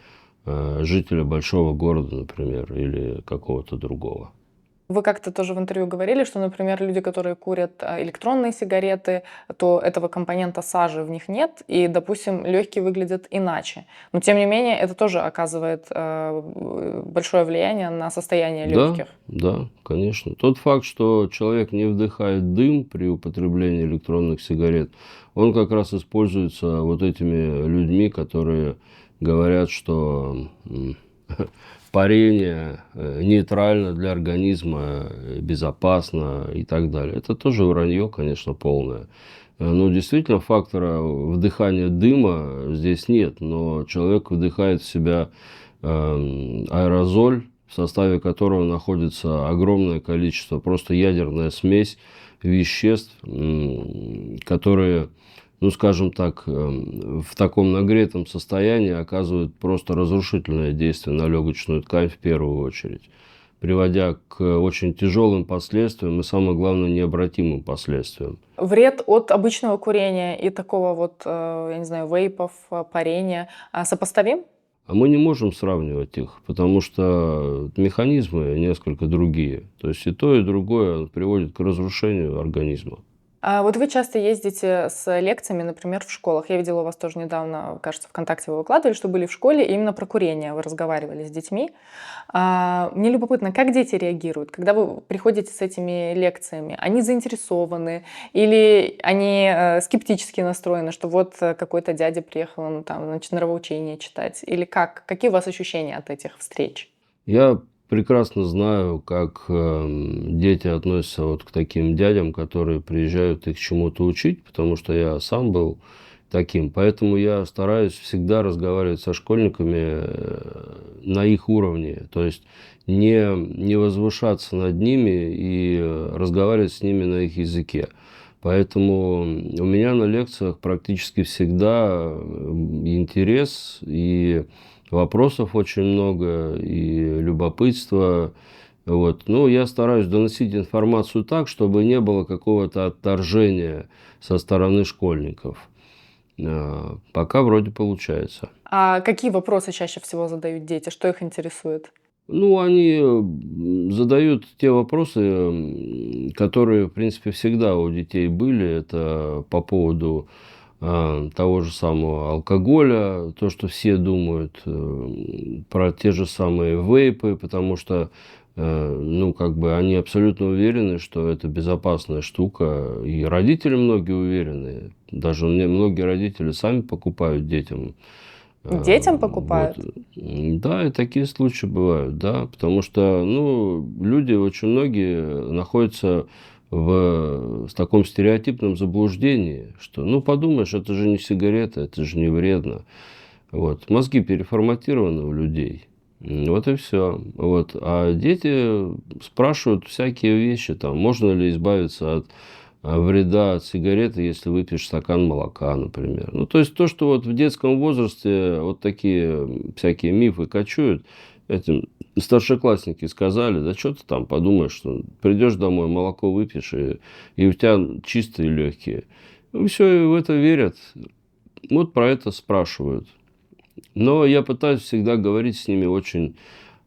жителя большого города, например, или какого-то другого. Вы как-то тоже в интервью говорили, что, например, люди, которые курят электронные сигареты, то этого компонента сажи в них нет, и, допустим, легкие выглядят иначе. Но, тем не менее, это тоже оказывает большое влияние на состояние легких. Да, конечно. Тот факт, что человек не вдыхает дым при употреблении электронных сигарет, он как раз используется вот этими людьми, которые говорят, что парение нейтрально для организма, безопасно и так далее. Это тоже вранье, конечно, полное. Ну, действительно, фактора вдыхания дыма здесь нет, но человек вдыхает в себя аэрозоль, в составе которого находится огромное количество, просто ядерная смесь веществ, которые, ну, скажем так, в таком нагретом состоянии оказывают просто разрушительное действие на легочную ткань в первую очередь, приводя к очень тяжелым последствиям и, самое главное, необратимым последствиям. Вред от обычного курения и такого вот, я не знаю, вейпов, парения сопоставим? А мы не можем сравнивать их, потому что механизмы несколько другие. То есть и то, и другое приводит к разрушению организма. Вот вы часто ездите с лекциями, например, в школах. Я видела у вас тоже недавно, кажется, ВКонтакте вы выкладывали, что были в школе, и именно про курение вы разговаривали с детьми. Мне любопытно, как дети реагируют, когда вы приходите с этими лекциями? Они заинтересованы или они скептически настроены, что вот какой-то дядя приехал, ну, там, значит, нравоучение читать? Или как? Какие у вас ощущения от этих встреч? Я прекрасно знаю, как дети относятся вот к таким дядям, которые приезжают их чему-то учить, потому что я сам был таким. Поэтому я стараюсь всегда разговаривать со школьниками на их уровне. То есть не возвышаться над ними и разговаривать с ними на их языке. Поэтому у меня на лекциях практически всегда интерес и вопросов очень много, и любопытства. Вот. Ну, я стараюсь доносить информацию так, чтобы не было какого-то отторжения со стороны школьников. Пока вроде получается. А какие вопросы чаще всего задают дети? Что их интересует? Ну, они задают те вопросы, которые, в принципе, всегда у детей были. Это по поводу того же самого алкоголя, то, что все думают, про те же самые вейпы, потому что, ну, как бы они абсолютно уверены, что это безопасная штука, и родители многие уверены, даже многие родители сами покупают детям. Детям покупают? Вот. Да, и такие случаи бывают, да, потому что, ну, люди очень многие находятся в таком стереотипном заблуждении, что, ну, подумаешь, это же не сигарета, это же не вредно. Вот. Мозги переформатированы у людей. Вот и все. Вот. А дети спрашивают всякие вещи, там, можно ли избавиться от вреда от сигареты, если выпьешь стакан молока, например. Ну, то есть то, что вот в детском возрасте вот такие всякие мифы кочуют, этим старшеклассники сказали, да что ты там подумаешь, что придешь домой, молоко выпьешь, и у тебя чистые легкие. Ну, все, и в это верят. Вот про это спрашивают. Но я пытаюсь всегда говорить с ними очень,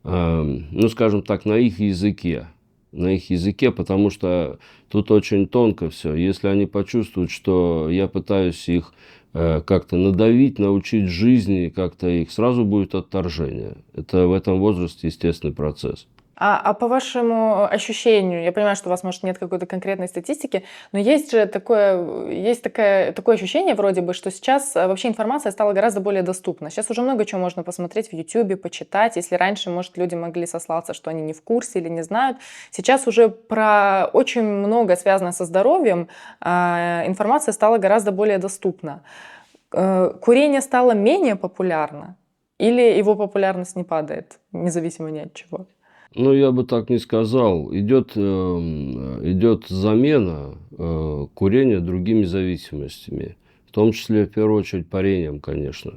ну, скажем так, на их языке. На их языке, потому что тут очень тонко все. Если они почувствуют, что я пытаюсь их как-то надавить, научить жизни, как-то их, сразу будет отторжение. Это в этом возрасте естественный процесс. А по вашему ощущению, я понимаю, что у вас, может, нет какой-то конкретной статистики, но есть же такое ощущение вроде бы, что сейчас вообще информация стала гораздо более доступна. Сейчас уже много чего можно посмотреть в Ютубе, почитать. Если раньше, может, люди могли сослаться, что они не в курсе или не знают, сейчас уже про очень много связанное со здоровьем информация стала гораздо более доступна. Курение стало менее популярно или его популярность не падает, независимо ни от чего? Ну, я бы так не сказал. Идет замена курения другими зависимостями, в том числе, в первую очередь, парением, конечно.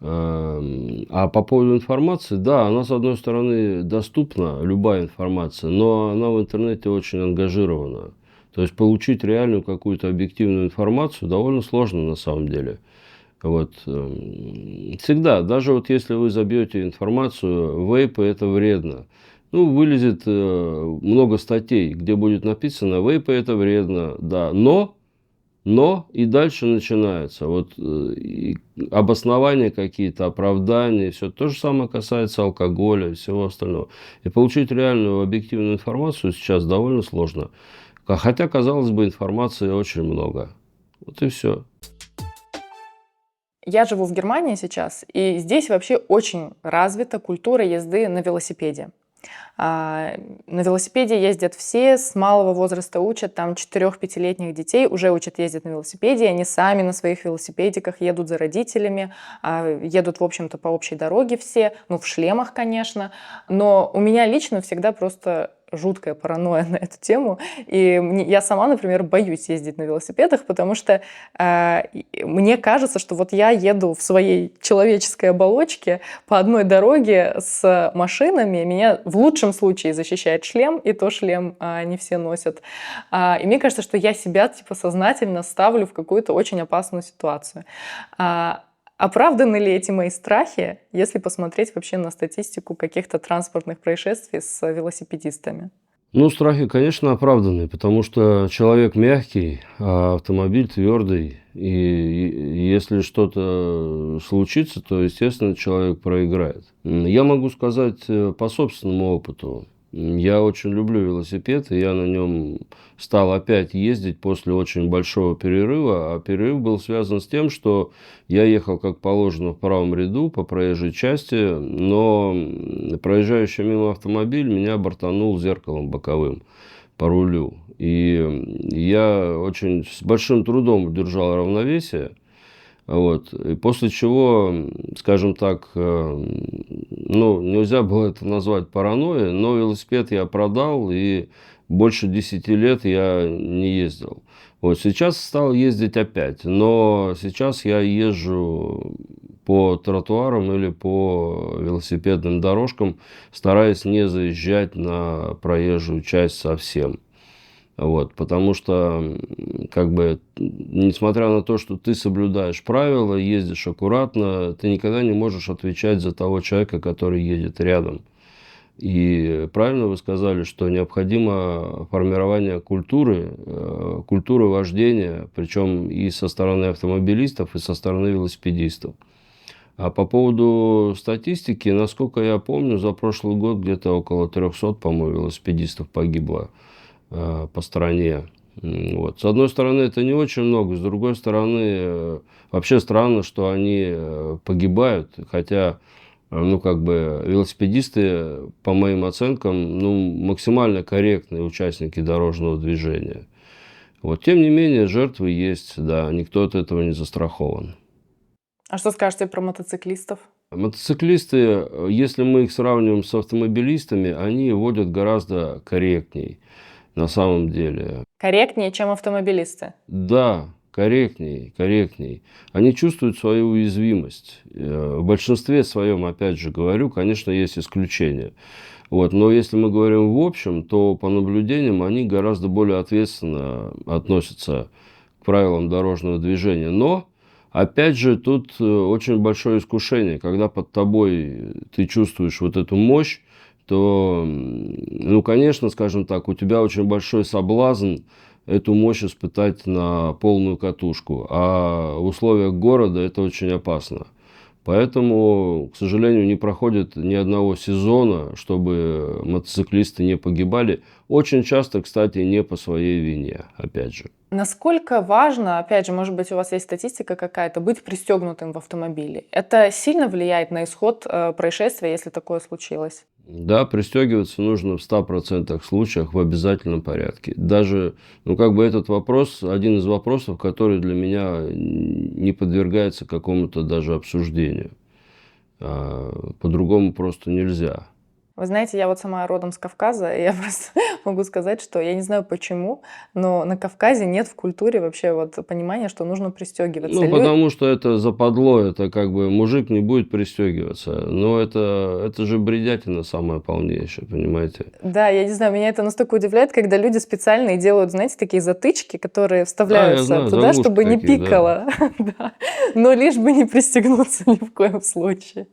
А по поводу информации, да, она, с одной стороны, доступна, любая информация, но она в интернете очень ангажирована. То есть, получить реальную какую-то объективную информацию довольно сложно на самом деле. Вот. Всегда, даже вот если вы забьете информацию, вейпы это вредно. Ну, вылезет много статей, где будет написано, вейпы это вредно, да, но и дальше начинается. Вот обоснования какие-то, оправдания, все то же самое касается алкоголя и всего остального. И получить реальную объективную информацию сейчас довольно сложно. Хотя, казалось бы, информации очень много. Вот и все. Я живу в Германии сейчас, и здесь вообще очень развита культура езды на велосипеде. На велосипеде ездят все, с малого возраста учат, там 4-5-летних детей уже учат ездить на велосипеде, они сами на своих велосипедиках едут за родителями, едут, в общем-то, по общей дороге все, ну, в шлемах, конечно, но у меня лично всегда просто жуткая паранойя на эту тему, и я сама, например, боюсь ездить на велосипедах, потому что мне кажется, что вот я еду в своей человеческой оболочке по одной дороге с машинами, меня в лучшем случае защищает шлем, и то шлем не все носят, и мне кажется, что я себя типа сознательно ставлю в какую-то очень опасную ситуацию. Оправданы ли эти мои страхи, если посмотреть вообще на статистику каких-то транспортных происшествий с велосипедистами? Ну, страхи, конечно, оправданы, потому что человек мягкий, а автомобиль твердый. И если что-то случится, то, естественно, человек проиграет. Я могу сказать по собственному опыту. Я очень люблю велосипед, и я на нем стал опять ездить после очень большого перерыва. А перерыв был связан с тем, что я ехал, как положено, в правом ряду по проезжей части, но проезжающий мимо автомобиль меня бортанул зеркалом боковым по рулю. И я очень с большим трудом держал равновесие. Вот. И после чего, скажем так, ну, нельзя было это назвать паранойей, но велосипед я продал, и больше 10 лет я не ездил. Вот. Сейчас стал ездить опять, но сейчас я езжу по тротуарам или по велосипедным дорожкам, стараясь не заезжать на проезжую часть совсем. Вот, потому что, как бы, несмотря на то, что ты соблюдаешь правила, ездишь аккуратно, ты никогда не можешь отвечать за того человека, который едет рядом. И правильно вы сказали, что необходимо формирование культуры вождения, причем и со стороны автомобилистов, и со стороны велосипедистов. А по поводу статистики, насколько я помню, за прошлый год где-то около 300, по-моему, велосипедистов погибло по стране. Вот. С одной стороны, это не очень много, с другой стороны, вообще странно, что они погибают, хотя, ну, как бы, велосипедисты, по моим оценкам, ну, максимально корректные участники дорожного движения. Вот. Тем не менее, жертвы есть, да, никто от этого не застрахован. А что скажете про мотоциклистов? Мотоциклисты, если мы их сравниваем с автомобилистами, они водят гораздо корректней. На самом деле. Корректнее, чем автомобилисты? Да, корректней. Они чувствуют свою уязвимость. В большинстве своем, опять же говорю, конечно, есть исключения. Вот. Но если мы говорим в общем, то по наблюдениям они гораздо более ответственно относятся к правилам дорожного движения. Но, опять же, тут очень большое искушение. Когда под тобой ты чувствуешь вот эту мощь, то, ну, конечно, скажем так, у тебя очень большой соблазн эту мощь испытать на полную катушку. А в условиях города это очень опасно. Поэтому, к сожалению, не проходит ни одного сезона, чтобы мотоциклисты не погибали. Очень часто, кстати, не по своей вине, опять же. Насколько важно, опять же, может быть, у вас есть статистика какая-то, быть пристегнутым в автомобиле? Это сильно влияет на исход происшествия, если такое случилось? Да, пристегиваться нужно в 100% случаях в обязательном порядке. Даже, этот вопрос, один из вопросов, который для меня не подвергается какому-то даже обсуждению. По-другому просто нельзя. Вы знаете, я вот сама родом с Кавказа, и я просто могу сказать, что я не знаю почему, но на Кавказе нет в культуре вообще вот понимания, что нужно пристегиваться. Потому что это западло, это мужик не будет пристегиваться. Но это же бредятина самая полнейшая, понимаете? Да, я не знаю, меня это настолько удивляет, когда люди специально делают, знаете, такие затычки, которые вставляются знаю, туда, заглушки чтобы не такие, да. пикало. Да. Но лишь бы не пристегнуться ни в коем случае.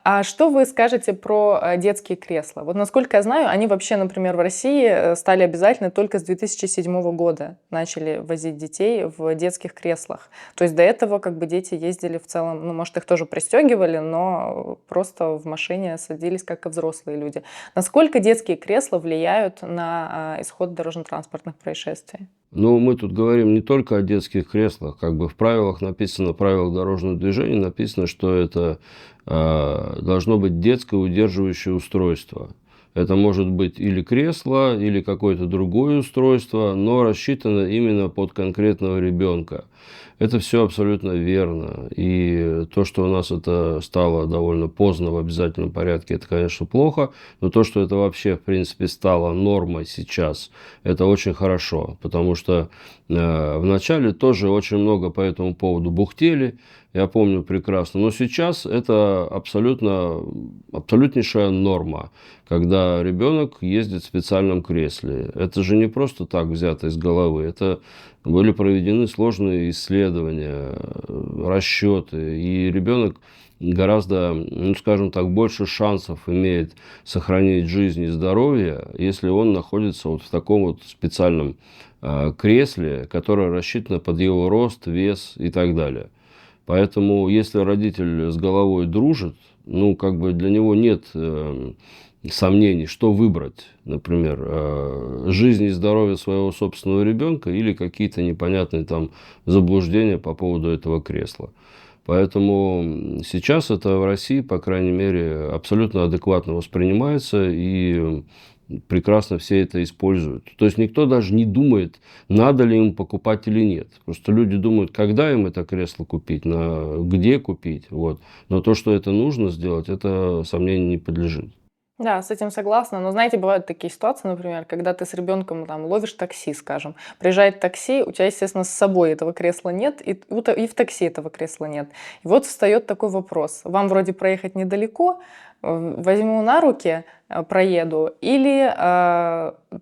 А что вы скажете про детские кресла? Вот насколько я знаю, они вообще, например, в России стали обязательны только с 2007 года. Начали возить детей в детских креслах. То есть до этого дети ездили в целом, может, их тоже пристегивали, но просто в машине садились, как и взрослые люди. Насколько детские кресла влияют на исход дорожно-транспортных происшествий? Мы тут говорим не только о детских креслах. В правилах написано, в правилах дорожного движения написано, что это должно быть детское удерживающее устройство. Это может быть или кресло, или какое-то другое устройство, но рассчитано именно под конкретного ребенка. Это все абсолютно верно. И то, что у нас это стало довольно поздно в обязательном порядке, это, конечно, плохо. Но то, что это вообще, в принципе, стало нормой сейчас, это очень хорошо. Потому что вначале тоже очень много по этому поводу бухтели. Я помню прекрасно. Но сейчас это абсолютнейшая норма, когда ребенок ездит в специальном кресле. Это же не просто так взято из головы. Это были проведены сложные исследования, расчеты. И ребенок гораздо, больше шансов имеет сохранить жизнь и здоровье, если он находится в таком специальном кресле, которое рассчитано под его рост, вес и так далее. Поэтому, если родитель с головой дружит, для него нет сомнений, что выбрать. Например, жизнь и здоровье своего собственного ребенка или какие-то непонятные заблуждения по поводу этого кресла. Поэтому сейчас это в России, по крайней мере, абсолютно адекватно воспринимается и прекрасно все это используют. То есть никто даже не думает, надо ли им покупать или нет. Просто люди думают, когда им это кресло купить, где купить. Но то, что это нужно сделать, это сомнению не подлежит. Да, с этим согласна. Но, знаете, бывают такие ситуации, например, когда ты с ребенком ловишь такси, скажем. Приезжает такси, у тебя, естественно, с собой этого кресла нет, и в такси этого кресла нет. И вот встает такой вопрос. Вам вроде проехать недалеко, возьму на руки, проеду, или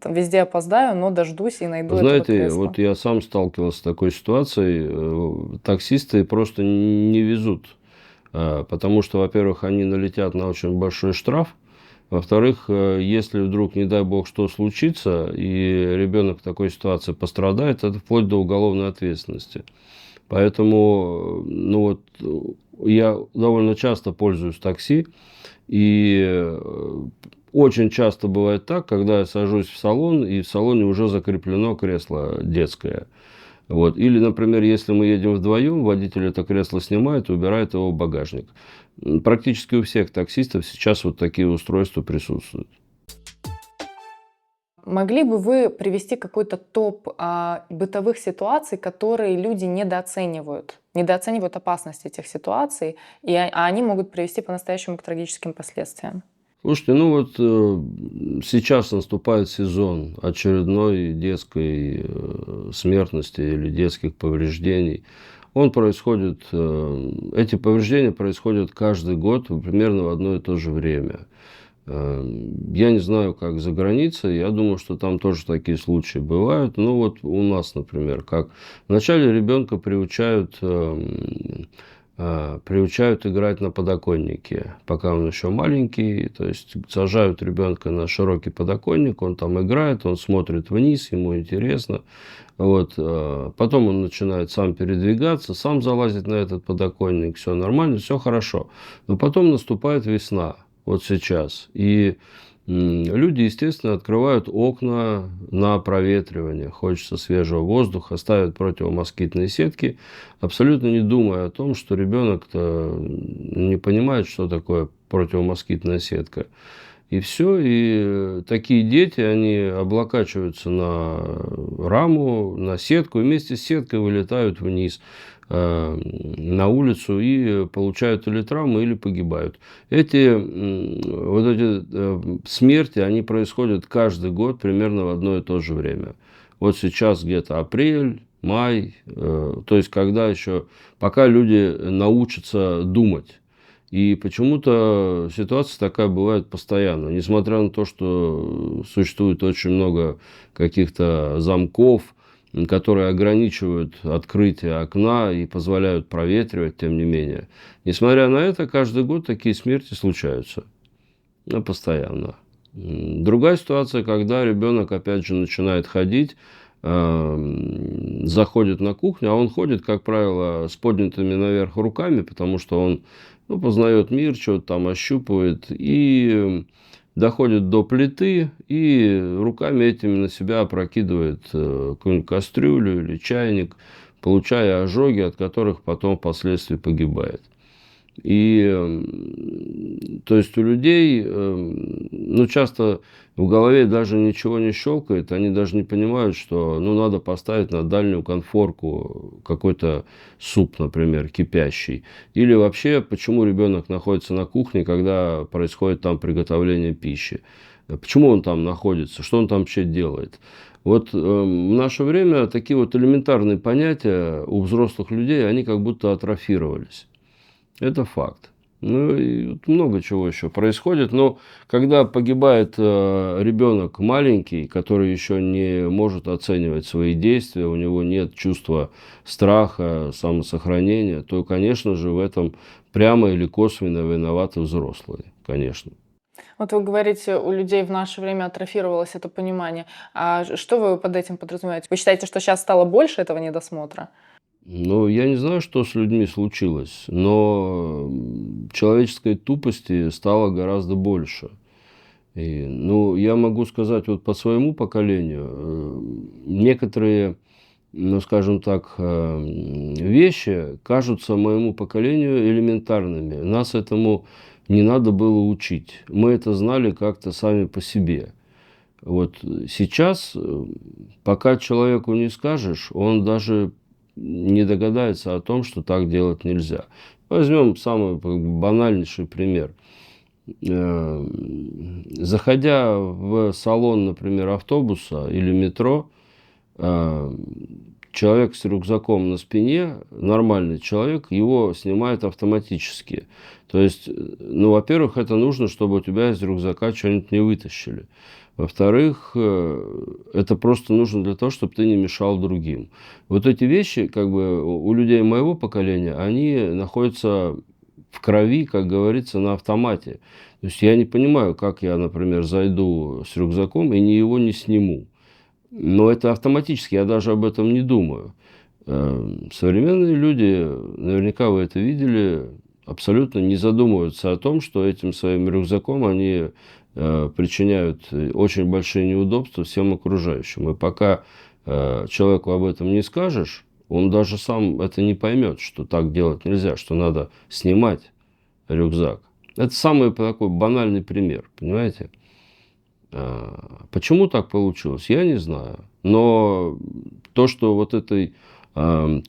везде опоздаю, но дождусь и найду этого кресла. Знаете, я сам сталкивался с такой ситуацией. Таксисты просто не везут, потому что, во-первых, они налетят на очень большой штраф. Во-вторых, если вдруг, не дай бог, что случится, и ребенок в такой ситуации пострадает, это вплоть до уголовной ответственности. Поэтому я довольно часто пользуюсь такси, и очень часто бывает так, когда я сажусь в салон, и в салоне уже закреплено кресло детское. Или, например, если мы едем вдвоем, водитель это кресло снимает и убирает его в багажник. Практически у всех таксистов сейчас такие устройства присутствуют. Могли бы вы привести какой-то топ бытовых ситуаций, которые люди недооценивают опасность этих ситуаций, а они могут привести по-настоящему к трагическим последствиям? Слушайте, сейчас наступает сезон очередной детской смертности или детских повреждений. Эти повреждения происходят каждый год примерно в одно и то же время. Я не знаю, как за границей, я думаю, что там тоже такие случаи бывают. У нас, например, как вначале ребенка приучают приучают играть на подоконнике, пока он еще маленький. То есть сажают ребенка на широкий подоконник, он там играет, он смотрит вниз, ему интересно. Вот. Потом он начинает сам передвигаться, сам залазит на этот подоконник, все нормально, все хорошо. Но потом наступает весна, вот сейчас. И люди, естественно, открывают окна на проветривание. Хочется свежего воздуха, ставят противомоскитные сетки, абсолютно не думая о том, что ребенок-то не понимает, что такое противомоскитная сетка. И все, и такие дети, они облокачиваются на раму, на сетку, и вместе с сеткой вылетают вниз на улицу и получают или травмы, или погибают. Эти смерти, они происходят каждый год примерно в одно и то же время. Вот сейчас где-то апрель, май, то есть когда еще, пока люди научатся думать. И почему-то ситуация такая бывает постоянно. Несмотря на то, что существует очень много каких-то замков, которые ограничивают открытие окна и позволяют проветривать, тем не менее. Несмотря на это, каждый год такие смерти случаются. Постоянно. Другая ситуация, когда ребенок, опять же, начинает ходить, заходит на кухню, а он ходит, как правило, с поднятыми наверх руками, потому что он познает мир, что-то там ощупывает, и доходит до плиты, и руками этими на себя опрокидывает какую-нибудь кастрюлю или чайник, получая ожоги, от которых потом впоследствии погибает. И то есть у людей, часто в голове даже ничего не щелкает, они даже не понимают, что надо поставить на дальнюю конфорку какой-то суп, например, кипящий. Или вообще, почему ребенок находится на кухне, когда происходит там приготовление пищи. Почему он там находится, что он там вообще делает. Вот в наше время такие вот элементарные понятия у взрослых людей, они как будто атрофировались. Это факт. И много чего еще происходит. Но когда погибает ребенок маленький, который еще не может оценивать свои действия, у него нет чувства страха, самосохранения, то, конечно же, в этом прямо или косвенно виноваты взрослые. Конечно. Вот вы говорите, у людей в наше время атрофировалось это понимание. А что вы под этим подразумеваете? Вы считаете, что сейчас стало больше этого недосмотра? Я не знаю, что с людьми случилось, но человеческой тупости стало гораздо больше. И, я могу сказать вот по своему поколению, некоторые, скажем так, вещи кажутся моему поколению элементарными. Нас этому не надо было учить. Мы это знали как-то сами по себе. Вот сейчас, пока человеку не скажешь, он даже не догадается о том, что так делать нельзя. Возьмем самый банальнейший пример. Заходя в салон, например, автобуса или метро, человек с рюкзаком на спине, нормальный человек, его снимает автоматически. То есть, во-первых, это нужно, чтобы у тебя из рюкзака что-нибудь не вытащили. Во-вторых, это просто нужно для того, чтобы ты не мешал другим. Вот эти вещи, у людей моего поколения, они находятся в крови, как говорится, на автомате. То есть я не понимаю, как я, например, зайду с рюкзаком и его не сниму. Но это автоматически, я даже об этом не думаю. Современные люди, наверняка вы это видели, абсолютно не задумываются о том, что этим своим рюкзаком они причиняют очень большие неудобства всем окружающим. И пока человеку об этом не скажешь, он даже сам это не поймет, что так делать нельзя, что надо снимать рюкзак. Это самый такой банальный пример, понимаете? Почему так получилось, я не знаю. Но то, что вот этой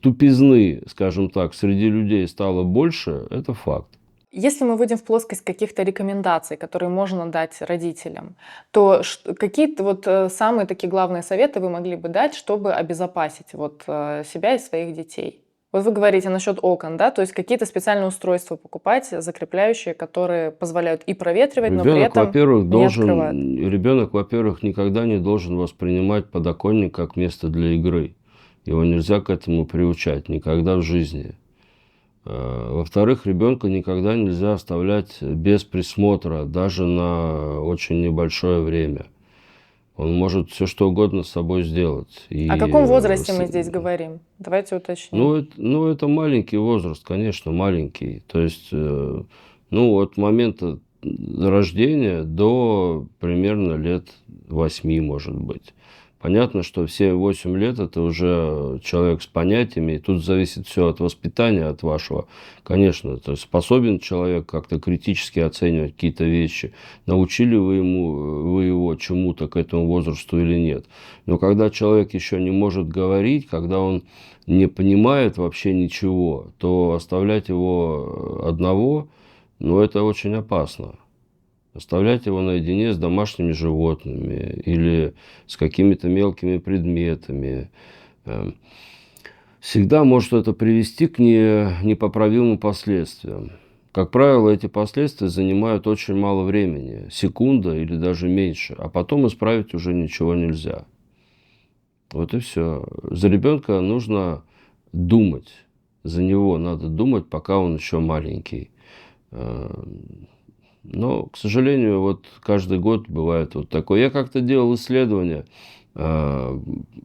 тупизны, скажем так, среди людей стало больше, это факт. Если мы выйдем в плоскость каких-то рекомендаций, которые можно дать родителям, то какие-то самые такие главные советы вы могли бы дать, чтобы обезопасить себя и своих детей? Вот вы говорите насчет окон, да, то есть какие-то специальные устройства покупать, закрепляющие, которые позволяют и проветривать, но при этом не открывают. Ребенок, во-первых, никогда не должен воспринимать подоконник как место для игры. Его нельзя к этому приучать никогда в жизни. Во-вторых, ребенка никогда нельзя оставлять без присмотра, даже на очень небольшое время. Он может все что угодно с собой сделать. О каком возрасте мы здесь говорим? Давайте уточним. Это маленький возраст, конечно, маленький. То есть, от момента рождения до примерно лет 8, может быть. Понятно, что все 8 лет это уже человек с понятиями, и тут зависит все от воспитания, от вашего. Конечно, то есть способен человек как-то критически оценивать какие-то вещи, научили вы его чему-то к этому возрасту или нет. Но когда человек еще не может говорить, когда он не понимает вообще ничего, то оставлять его одного, это очень опасно. Оставлять его наедине с домашними животными или с какими-то мелкими предметами. Всегда может это привести к непоправимым последствиям. Как правило, эти последствия занимают очень мало времени, секунда или даже меньше, а потом исправить уже ничего нельзя. Вот и все. За ребенка нужно думать, за него надо думать, пока он еще маленький. Но, к сожалению, каждый год бывает такое. Я как-то делал исследование,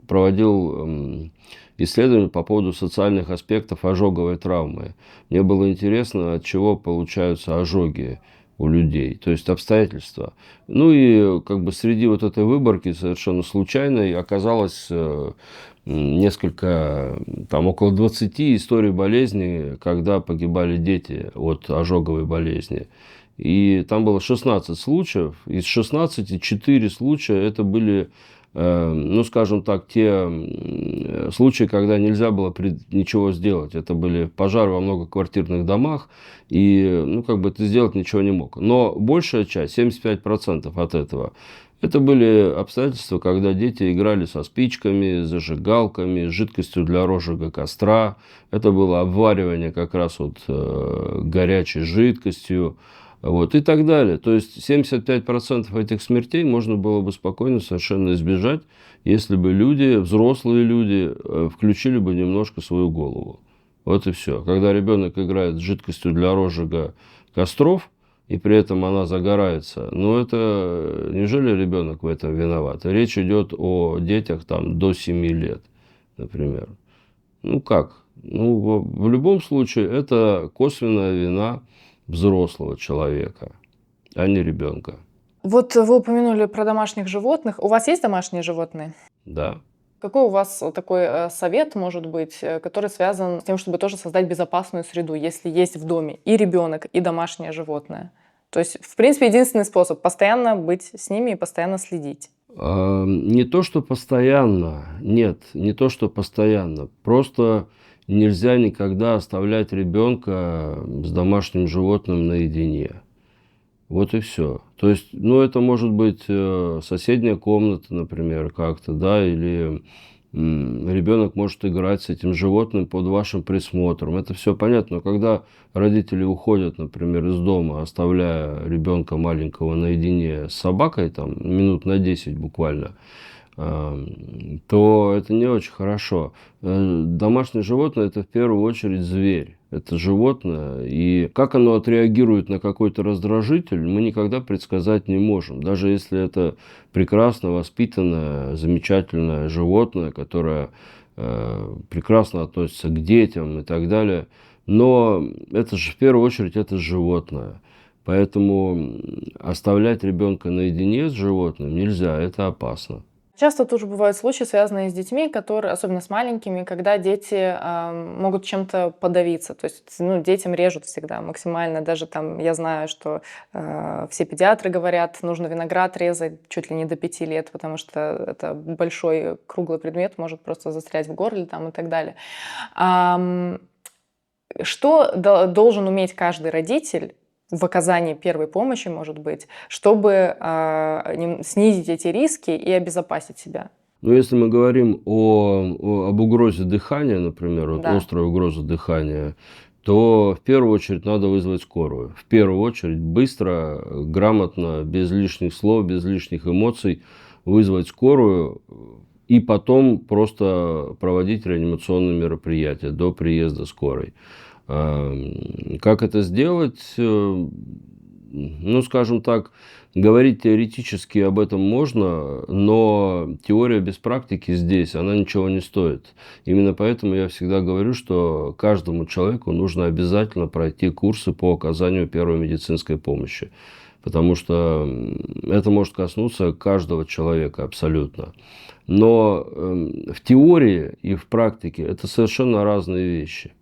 проводил исследования по поводу социальных аспектов ожоговой травмы. Мне было интересно, от чего получаются ожоги у людей, то есть обстоятельства. И среди этой выборки совершенно случайной оказалось около 20 историй болезни, когда погибали дети от ожоговой болезни. И там было 16 случаев. Из 16 4 случая это были, те случаи, когда нельзя было ничего сделать. Это были пожары во многоквартирных домах, и ты сделать ничего не мог. Но большая часть, 75% от этого, это были обстоятельства, когда дети играли со спичками, зажигалками, с жидкостью для розжига костра. Это было обваривание как раз горячей жидкостью. И так далее. То есть 75% этих смертей можно было бы спокойно совершенно избежать, если бы взрослые люди, включили бы немножко свою голову. Вот и все. Когда ребенок играет с жидкостью для розжига костров, и при этом она загорается, неужели ребенок в этом виноват? Речь идет о детях до 7 лет, например. В любом случае, это косвенная вина взрослого человека, а не ребенка. Вы упомянули про домашних животных. У вас есть домашние животные? Да. Какой у вас такой совет, может быть, который связан с тем, чтобы тоже создать безопасную среду, если есть в доме и ребенок, и домашнее животное? То есть, в принципе, единственный способ – постоянно быть с ними и постоянно следить. Не то, что постоянно. Нет, не то, что постоянно. Просто нельзя никогда оставлять ребенка с домашним животным наедине. Вот и все. То есть, это может быть соседняя комната, например, как-то, да, или ребенок может играть с этим животным под вашим присмотром. Это все понятно. Но когда родители уходят, например, из дома, оставляя ребенка маленького наедине с собакой, минут на 10 буквально, то это не очень хорошо. Домашнее животное – это в первую очередь зверь. Это животное, и как оно отреагирует на какой-то раздражитель, мы никогда предсказать не можем. Даже если это прекрасно воспитанное, замечательное животное, которое прекрасно относится к детям и так далее. Но это же в первую очередь это животное. Поэтому оставлять ребенка наедине с животным нельзя, это опасно. Часто тоже бывают случаи, связанные с детьми, особенно с маленькими, когда дети могут чем-то подавиться. То есть детям режут всегда максимально. Даже я знаю, что все педиатры говорят, нужно виноград резать чуть ли не до 5 лет, потому что это большой круглый предмет, может просто застрять в горле и так далее. Что должен уметь каждый родитель в оказании первой помощи, может быть, чтобы снизить эти риски и обезопасить себя? Если мы говорим об угрозе дыхания, например, Да. острой угрозе дыхания, то в первую очередь надо вызвать скорую. В первую очередь быстро, грамотно, без лишних слов, без лишних эмоций вызвать скорую и потом просто проводить реанимационные мероприятия до приезда скорой. Как это сделать? Ну, скажем так, говорить теоретически об этом можно, но теория без практики здесь, она ничего не стоит. Именно поэтому я всегда говорю, что каждому человеку нужно обязательно пройти курсы по оказанию первой медицинской помощи. Потому что это может коснуться каждого человека абсолютно. Но в теории и в практике это совершенно разные вещи.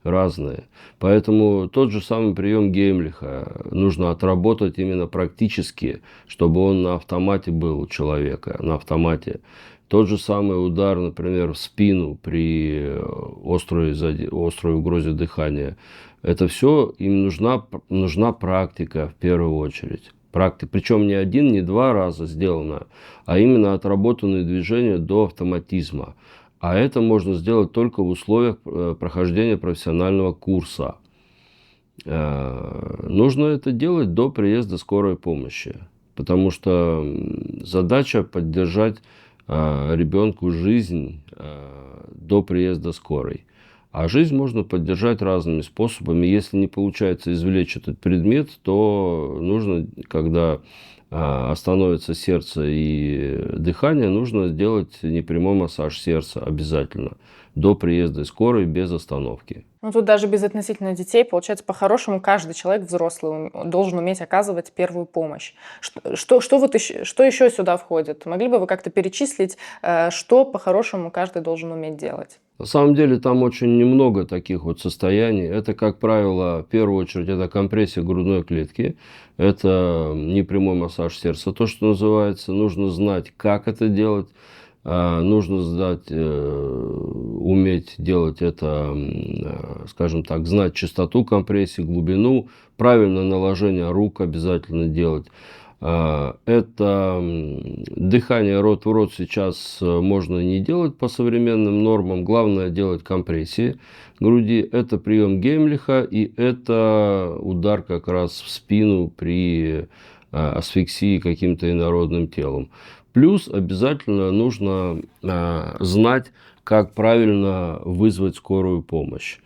Разные. Поэтому тот же самый прием Геймлиха нужно отработать именно практически, чтобы он на автомате был у человека, на автомате. Тот же самый удар, например, в спину при острой угрозе дыхания. Это все им нужна практика в первую очередь. Причем не один, не два раза сделано, а именно отработанные движения до автоматизма. А это можно сделать только в условиях прохождения профессионального курса. Нужно это делать до приезда скорой помощи. Потому что задача поддержать ребенку жизнь до приезда скорой. А жизнь можно поддержать разными способами. Если не получается извлечь этот предмет, то нужно, когда остановится сердце и дыхание, нужно сделать непрямой массаж сердца обязательно до приезда скорой без остановки. Ну, тут даже без относительно детей, получается, по-хорошему, каждый человек взрослый должен уметь оказывать первую помощь. Что еще сюда входит? Могли бы вы как-то перечислить, что по-хорошему каждый должен уметь делать? На самом деле там очень немного таких вот состояний. Это, как правило, в первую очередь, это компрессия грудной клетки. Это непрямой массаж сердца, то, что называется. Нужно знать, как это делать. Нужно уметь делать это, скажем так, знать частоту компрессии, глубину, правильное наложение рук обязательно делать. Это дыхание рот в рот сейчас можно не делать по современным нормам. Главное делать компрессии груди. Это прием Геймлиха и это удар как раз в спину при асфиксии каким-то инородным телом. Плюс обязательно нужно знать, как правильно вызвать скорую помощь.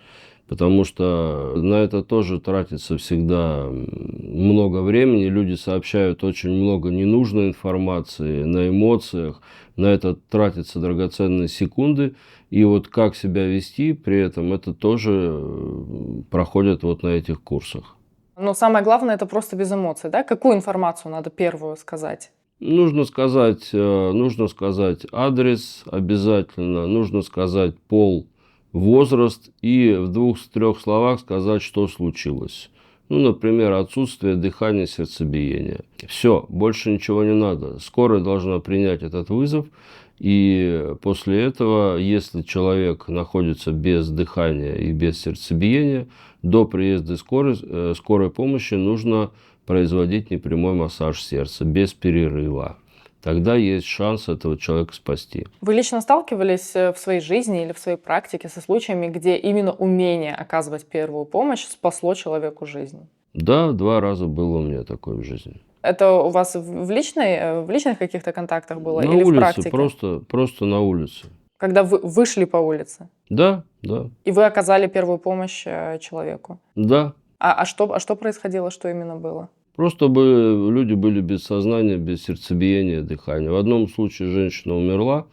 Потому что на это тоже тратится всегда много времени. Люди сообщают очень много ненужной информации на эмоциях. На это тратятся драгоценные секунды. И вот как себя вести при этом, это тоже проходит вот на этих курсах. Но самое главное, это просто без эмоций, да? Какую информацию надо первую сказать? Нужно сказать адрес обязательно, нужно сказать пол, возраст и в 2-3 словах сказать, что случилось. Ну, например, отсутствие дыхания, сердцебиения. Все, больше ничего не надо. Скорая должна принять этот вызов. И после этого, если человек находится без дыхания и без сердцебиения, до приезда скорой помощи нужно производить непрямой массаж сердца без перерыва. Тогда есть шанс этого человека спасти. Вы лично сталкивались в своей жизни или в своей практике со случаями, где именно умение оказывать первую помощь спасло человеку жизнь? Да, 2 раза было у меня такое в жизни. Это у вас в личных каких-то контактах было На или улице, в практике? просто на улице. Когда вы вышли по улице? Да. И вы оказали первую помощь человеку? Да. А что происходило, что именно было? Просто люди были без сознания, без сердцебиения, дыхания. В одном случае женщина умерла,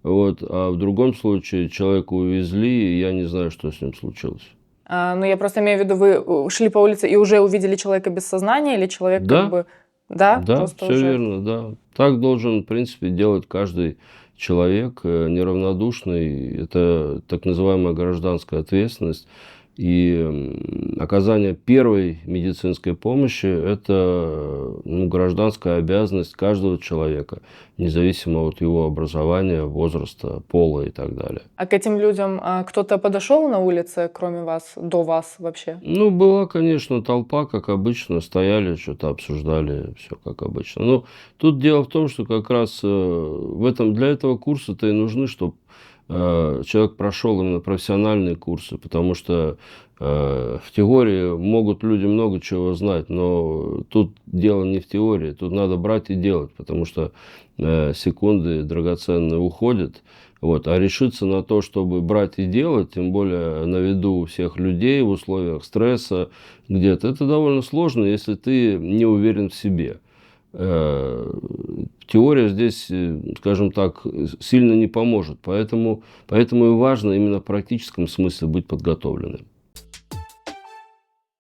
а в другом случае человека увезли, и я не знаю, что с ним случилось. Ну, я просто имею в виду, вы шли по улице и уже увидели человека без сознания, или человек Да. как бы... Да, Все верно, да. Так должен, в принципе, делать каждый человек неравнодушный. Это так называемая гражданская ответственность. И оказание первой медицинской помощи – это гражданская обязанность каждого человека, независимо от его образования, возраста, пола и так далее. А к этим людям кто-то подошел на улице, кроме вас, до вас вообще? Была, конечно, толпа, как обычно, стояли, что-то обсуждали, все как обычно. Но тут дело в том, что как раз для этого курса-то и нужны, чтобы человек прошел именно профессиональные курсы, потому что в теории могут люди много чего знать, но тут дело не в теории, тут надо брать и делать, потому что секунды драгоценные уходят. Вот. А решиться на то, чтобы брать и делать, тем более на виду у всех людей, в условиях стресса где-то, это довольно сложно, если ты не уверен в себе. Теория здесь, скажем так, сильно не поможет. Поэтому и важно именно в практическом смысле быть подготовленным.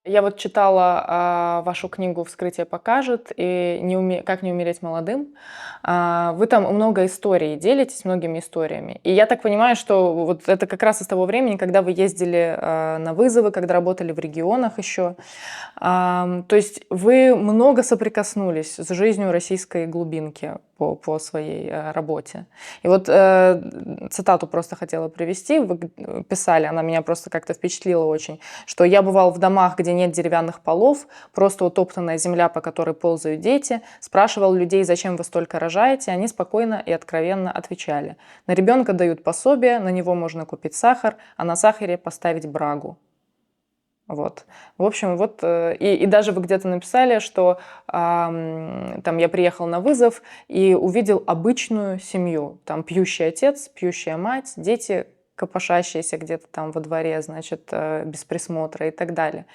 Я вот читала вашу книгу «Вскрытие покажет» и «Как не умереть молодым». Вы там много историй делитесь, многими историями. И я так понимаю, что вот это как раз из того времени, когда вы ездили на вызовы, когда работали в регионах еще. То есть вы много соприкоснулись с жизнью российской глубинки по своей работе. И вот цитату просто хотела привести. Вы писали, она меня просто как-то впечатлила очень, что я бывал в домах, где нет деревянных полов, просто утоптанная земля, по которой ползают дети, спрашивал людей, зачем вы столько рожаете, они спокойно и откровенно отвечали. На ребенка дают пособие, на него можно купить сахар, а на сахаре поставить брагу. Вот. В общем, вот, и даже вы где-то написали, что там я приехал на вызов и увидел обычную семью. Там пьющий отец, пьющая мать, дети, копошащиеся где-то там во дворе, значит, без присмотра и так далее.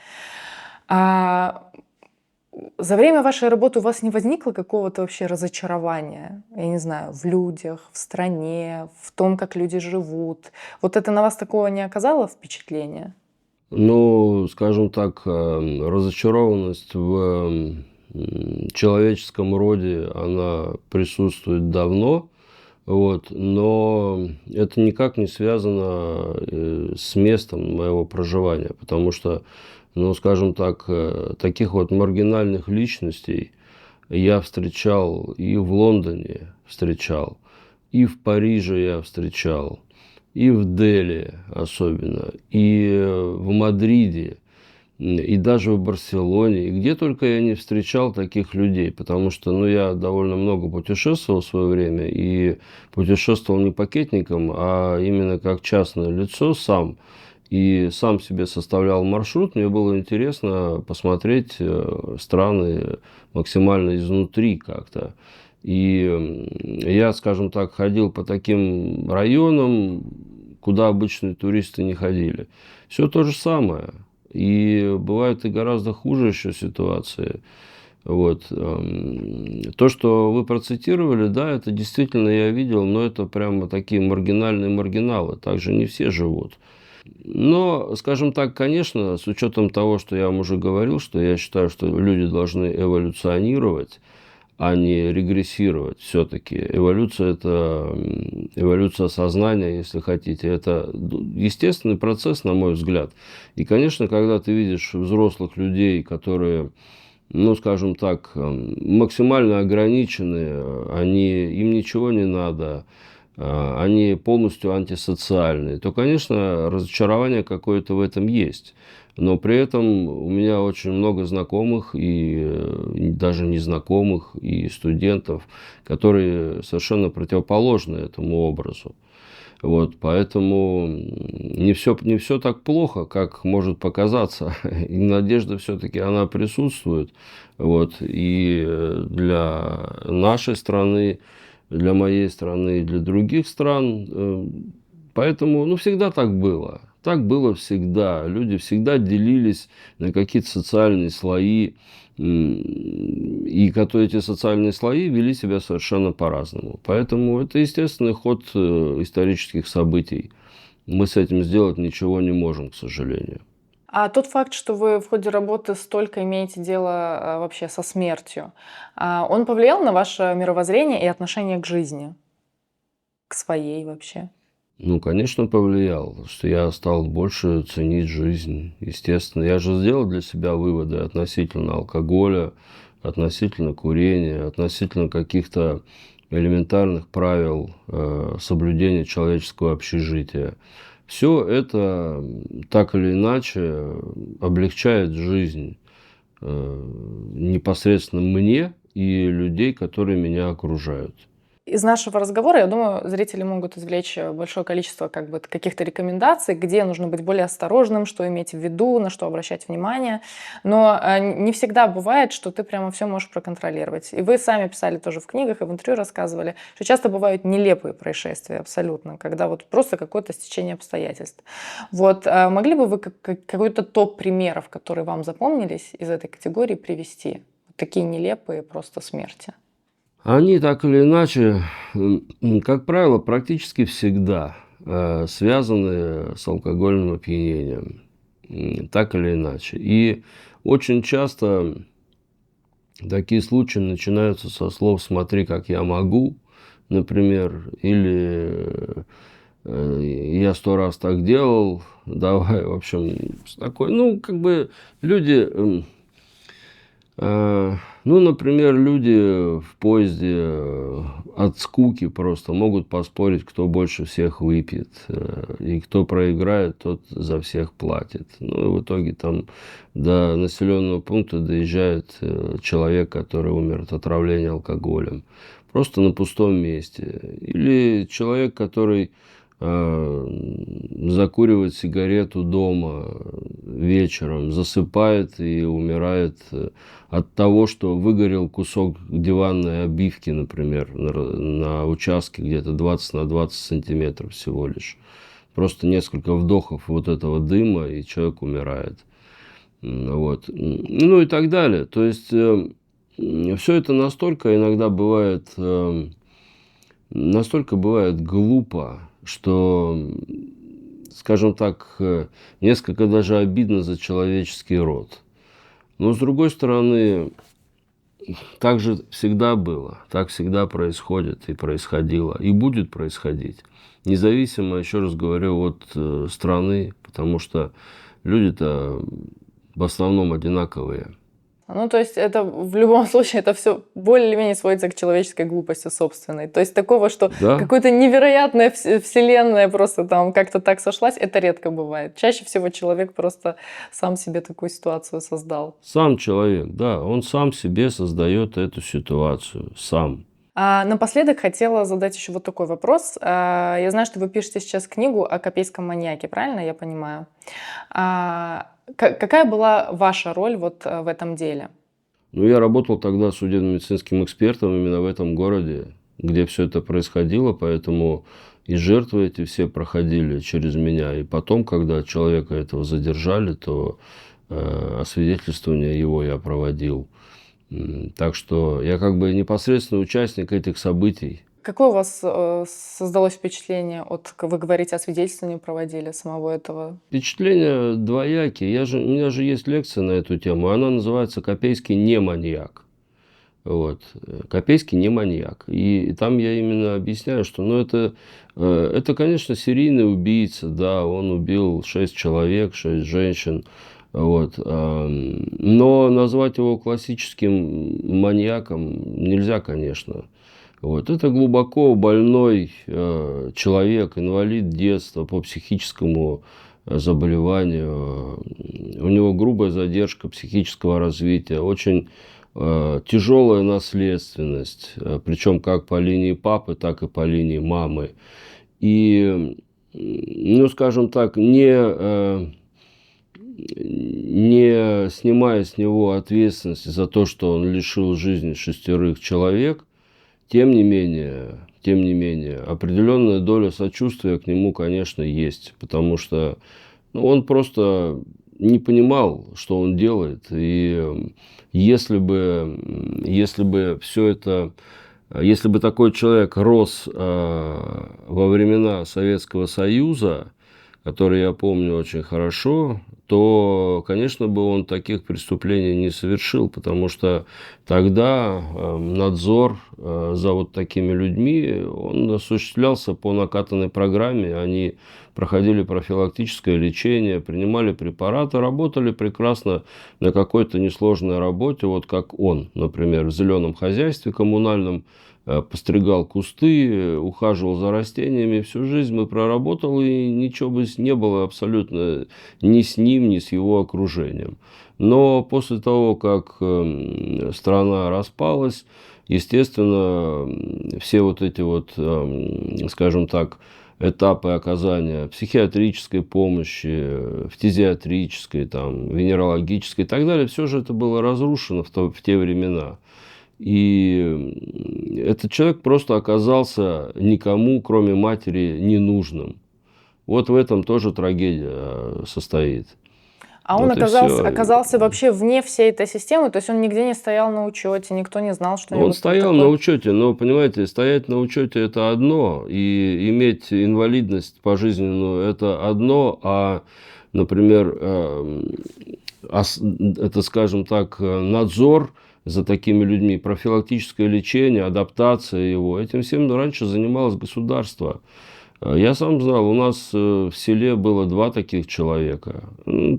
За время вашей работы у вас не возникло какого-то вообще разочарования, я не знаю, в людях, в стране, в том, как люди живут? Вот это на вас такого не оказало впечатления? Ну, скажем так, разочарованность в человеческом роде, она присутствует давно, вот, но это никак не связано с местом моего проживания, потому что, ну, скажем так, таких вот маргинальных личностей я встречал и в Лондоне встречал, и в Париже я встречал, и в Дели особенно, и в Мадриде, и даже в Барселоне, и где только я не встречал таких людей, потому что, ну, я довольно много путешествовал в свое время, и путешествовал не пакетником, а именно как частное лицо сам, и сам себе составлял маршрут. Мне было интересно посмотреть страны максимально изнутри как-то. И я, скажем так, ходил по таким районам, куда обычные туристы не ходили. Все то же самое. И бывают и гораздо хуже еще ситуации. Вот. То, что вы процитировали, да, это действительно я видел, но это прямо такие маргинальные маргиналы. Так же не все живут. Но, скажем так, конечно, с учетом того, что я вам уже говорил, что я считаю, что люди должны эволюционировать, а не регрессировать. Все-таки эволюция – это эволюция сознания, если хотите. Это естественный процесс, на мой взгляд. И, конечно, когда ты видишь взрослых людей, которые, ну, скажем так, максимально ограничены, им ничего не надо, они полностью антисоциальные, то, конечно, разочарование какое-то в этом есть. Но при этом у меня очень много знакомых и даже незнакомых, и студентов, которые совершенно противоположны этому образу. Вот, поэтому не все так плохо, как может показаться. И надежда все-таки она присутствует. Вот, и для нашей страны, для моей страны и для других стран. Поэтому, ну, всегда так было. Так было всегда. Люди всегда делились на какие-то социальные слои. И эти социальные слои вели себя совершенно по-разному. Поэтому это естественный ход исторических событий. Мы с этим сделать ничего не можем, к сожалению. А тот факт, что вы в ходе работы столько имеете дело вообще со смертью, он повлиял на ваше мировоззрение и отношение к жизни? К своей вообще? Ну, конечно, повлиял, что я стал больше ценить жизнь, естественно. Я же сделал для себя выводы относительно алкоголя, относительно курения, относительно каких-то элементарных правил соблюдения человеческого общежития. Все это так или иначе облегчает жизнь непосредственно мне и людей, которые меня окружают. Из нашего разговора, я думаю, зрители могут извлечь большое количество каких-то рекомендаций, где нужно быть более осторожным, что иметь в виду, на что обращать внимание. Но не всегда бывает, что ты прямо все можешь проконтролировать. И вы сами писали тоже в книгах и в интервью рассказывали, что часто бывают нелепые происшествия абсолютно, когда вот просто какое-то стечение обстоятельств. Вот могли бы вы какой-то топ примеров, которые вам запомнились из этой категории, привести? Такие нелепые просто смерти. Они так или иначе, как правило, практически всегда связаны с алкогольным опьянением. Так или иначе. И очень часто такие случаи начинаются со слов «смотри, как я могу», например, или «я 100 раз так делал», давай, в общем, такой, люди... например, люди в поезде от скуки просто могут поспорить, кто больше всех выпьет. И кто проиграет, тот за всех платит. Ну, и в итоге там до населенного пункта доезжает человек, который умер от отравления алкоголем. Просто на пустом месте. Или человек, который закуривает сигарету дома вечером, засыпает и умирает от того, что выгорел кусок диванной обивки, например, на участке где-то 20 на 20 сантиметров всего лишь. Просто несколько вдохов вот этого дыма, и человек умирает. Вот. Ну и так далее. То есть все это настолько иногда бывает, глупо, что, скажем так, несколько даже обидно за человеческий род. Но, с другой стороны, так же всегда было, так всегда происходит и происходило, и будет происходить. Независимо, еще раз говорю, от страны, потому что люди-то в основном одинаковые. Ну, то есть это в любом случае это все более-менее сводится к человеческой глупости собственной. То есть такого, что какая-то невероятная вселенная просто там как-то так сошлась, это редко бывает. Чаще всего человек просто сам себе такую ситуацию создал. Сам человек, да, он сам себе создает эту ситуацию, сам. Напоследок хотела задать еще вот такой вопрос. Я знаю, что вы пишете сейчас книгу о копейском маньяке, правильно я понимаю? Какая была ваша роль вот в этом деле? Я работал тогда судебно-медицинским экспертом именно в этом городе, где все это происходило, поэтому и жертвы эти все проходили через меня. И потом, когда человека этого задержали, то освидетельствование его я проводил. Так что я непосредственный участник этих событий. Какое у вас создалось впечатление вы говорите, освидетельствование проводили самого этого? Впечатления двоякие. У меня же есть лекция на эту тему. Она называется «Копейский не маньяк». Вот. Копейский не маньяк. И там я именно объясняю, что это, конечно, серийный убийца. Да, он убил 6 человек, 6 женщин. Вот. Но назвать его классическим маньяком нельзя, конечно. Вот. Это глубоко больной человек, инвалид детства по психическому заболеванию. У него грубая задержка психического развития, очень тяжелая наследственность, причем как по линии папы, так и по линии мамы. И, скажем так, не снимая с него ответственности за то, что он лишил жизни 6 человек, тем не менее, определенная доля сочувствия к нему, конечно, есть. Потому что он просто не понимал, что он делает. И если бы такой человек рос во времена Советского Союза, который я помню очень хорошо, то, конечно, бы он таких преступлений не совершил, потому что тогда надзор за вот такими людьми, он осуществлялся по накатанной программе, они проходили профилактическое лечение, принимали препараты, работали прекрасно на какой-то несложной работе, вот как он, например, в зеленом хозяйстве коммунальном, постригал кусты, ухаживал за растениями. Всю жизнь мы проработал, и ничего бы не было абсолютно ни с ним, ни с его окружением. Но после того, как страна распалась, естественно, все вот эти вот, скажем так, этапы оказания психиатрической помощи, фтизиатрической, там, венерологической и так далее, все же это было разрушено в те времена. И этот человек просто оказался никому, кроме матери, ненужным. Вот в этом тоже трагедия состоит. А он Вот и всё. оказался вообще вне всей этой системы, то есть он нигде не стоял на учете, никто не знал, что Он стоял на учете, но, понимаете, стоять на учете – это одно, и иметь инвалидность пожизненную – это одно, а, например, это, скажем так, надзор за такими людьми, профилактическое лечение, адаптация его, этим всем раньше занималось государство. Я сам знал, у нас в селе было 2 таких человека,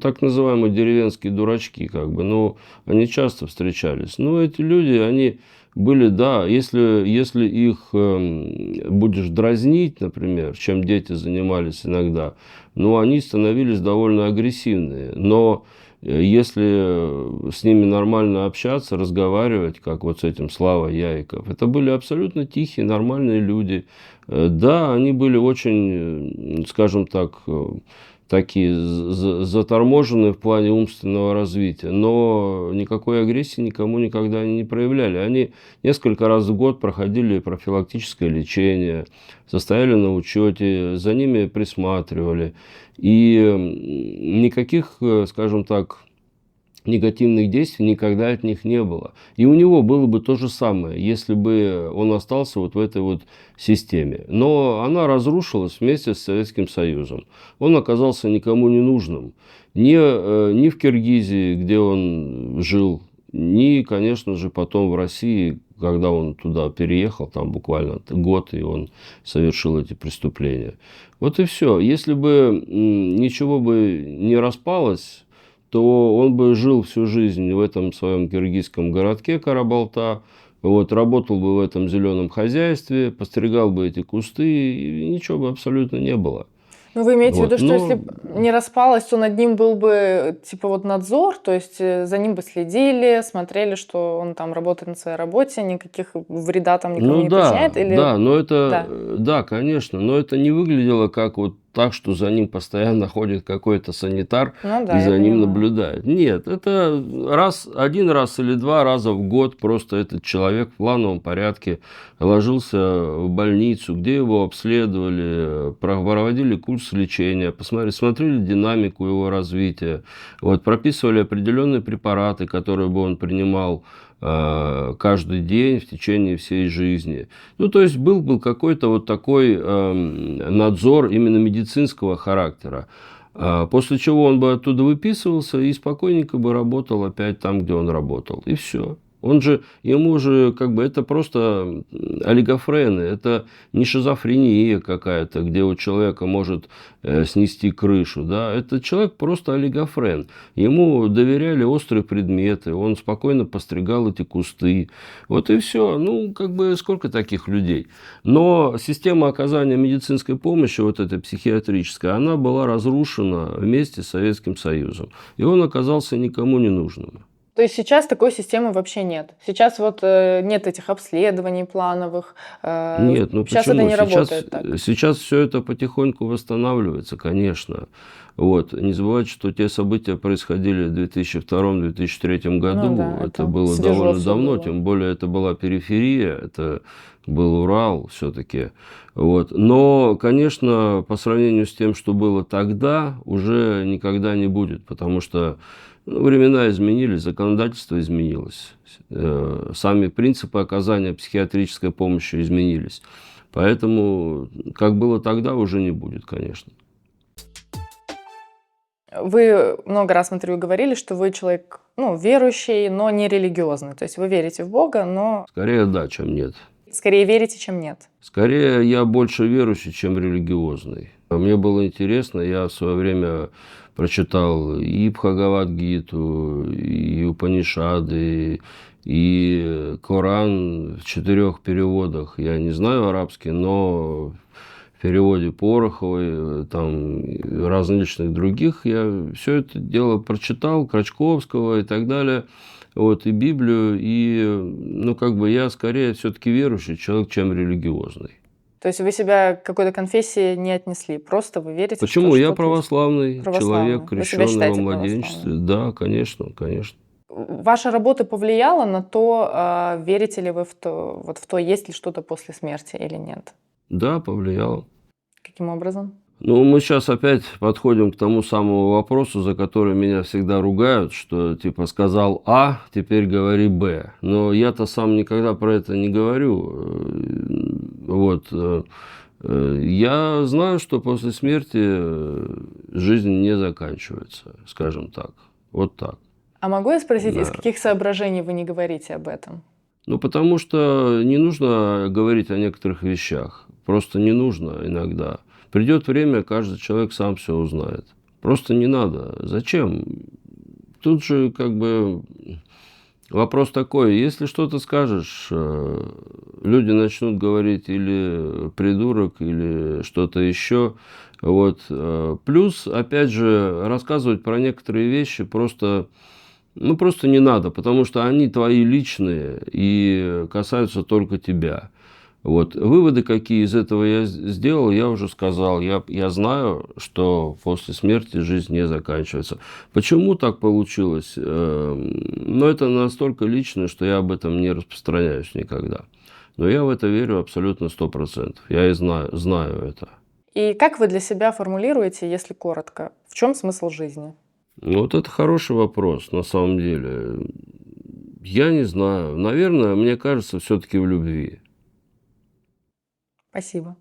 так называемые деревенские дурачки, как бы, но они часто встречались. Но эти люди, они были, да, если их будешь дразнить, например, чем дети занимались иногда, ну, они становились довольно агрессивные. Но если с ними нормально общаться, разговаривать, как вот с этим Славой Яиков, это были абсолютно тихие, нормальные люди. Да, они были очень, скажем так, такие заторможенные в плане умственного развития, но никакой агрессии никому никогда они не проявляли. Они несколько раз в год проходили профилактическое лечение, состояли на учете, за ними присматривали. И никаких, скажем так, негативных действий никогда от них не было. И у него было бы то же самое, если бы он остался вот в этой вот системе. Но она разрушилась вместе с Советским Союзом. Он оказался никому не нужным. Ни в Киргизии, где он жил, ни, конечно же, потом в России, когда он туда переехал, там буквально год, и он совершил эти преступления. Вот и все. Если бы ничего бы не распалось, то он бы жил всю жизнь в этом своем киргизском городке Карабалта, вот, работал бы в этом зеленом хозяйстве, постригал бы эти кусты, и ничего бы абсолютно не было. Ну, вы имеете в Вот, виду, что если б не распалось, то над ним был бы, типа, вот надзор, то есть за ним бы следили, смотрели, что он там работает на своей работе, никаких вреда там никому Ну не да, причиняет? Или... да, но это, Да. да, конечно, но это не выглядело как вот так, что за ним постоянно ходит какой-то санитар Ну и да, я за ним понимаю. наблюдает. Нет, это один раз или 2 раза в год просто этот человек в плановом порядке ложился в больницу, где его обследовали, проводили курс лечения, смотрели динамику его развития, вот, прописывали определенные препараты, которые бы он принимал каждый день в течение всей жизни. Ну, то есть был какой-то вот такой надзор именно медицинского характера. После чего он бы оттуда выписывался и спокойненько бы работал опять там, где он работал. И все. Ему же, как бы, это просто олигофрены, это не шизофрения какая-то, где у человека может снести крышу, да, это человек просто олигофрен. Ему доверяли острые предметы, он спокойно постригал эти кусты, вот и все. Ну, как бы, сколько таких людей. Но система оказания медицинской помощи, вот эта психиатрическая, она была разрушена вместе с Советским Союзом, и он оказался никому не нужным. То есть сейчас такой системы вообще нет. Сейчас вот нет этих обследований плановых. Нет, ну Сейчас почему? это не работает так. Сейчас все это потихоньку восстанавливается, конечно. Вот. Не забывайте, что те события происходили в 2002-2003 году. Ну да, это было свежо довольно всё давно, было. тем более это была периферия, это был Урал все-таки. Вот. Но, конечно, по сравнению с тем, что было тогда, уже никогда не будет, потому что времена изменились, законодательство изменилось, сами принципы оказания психиатрической помощи изменились. Поэтому, как было тогда, уже не будет, конечно. Вы много раз в интервью говорили, что вы человек, ну, верующий, но не религиозный. То есть вы верите в Бога, но Скорее да, чем нет. скорее верите, чем нет. Скорее я больше верующий, чем религиозный. Мне было интересно, я в свое время прочитал и Бхагавад-гиту, и Упанишады, и Коран в 4 переводах. Я не знаю арабский, но в переводе Пороховой, там, различных других. Я все это дело прочитал, Крачковского и так далее. Вот, и Библию, и, ну, как бы я скорее все-таки верующий человек, чем религиозный. То есть вы себя к какой-то конфессии не отнесли, просто вы верите, Почему? что Я что-то есть? православный человек, Православный. Вы себя крещенный во считаете младенчестве. православным? Да, конечно, конечно. Ваша работа повлияла на то, верите ли вы в то, вот в то, есть ли что-то после смерти или нет? Да, повлияло. Каким образом? Ну, мы сейчас опять подходим к тому самому вопросу, за который меня всегда ругают, что типа сказал А, теперь говори Б. Но я-то сам никогда про это не говорю. Вот. Я знаю, что после смерти жизнь не заканчивается, скажем так. Вот так. А могу я спросить, из Да. каких соображений вы не говорите об этом? Ну, потому что не нужно говорить о некоторых вещах. Просто не нужно иногда. Придет время, каждый человек сам все узнает. Просто не надо. Зачем? Тут же как бы вопрос такой. Если что-то скажешь, люди начнут говорить или придурок, или что-то еще. Вот. Плюс, опять же, рассказывать про некоторые вещи просто не надо, потому что они твои личные и касаются только тебя. Вот. Выводы, какие из этого я сделал, я уже сказал. Я знаю, что после смерти жизнь не заканчивается. Почему так получилось? Но это настолько личное, что я об этом не распространяюсь никогда. Но я в это верю абсолютно 100%. Я и знаю это. И как вы для себя формулируете, если коротко, в чем смысл жизни? Вот это хороший вопрос, на самом деле. Я не знаю. Наверное, мне кажется, все-таки в любви. Спасибо.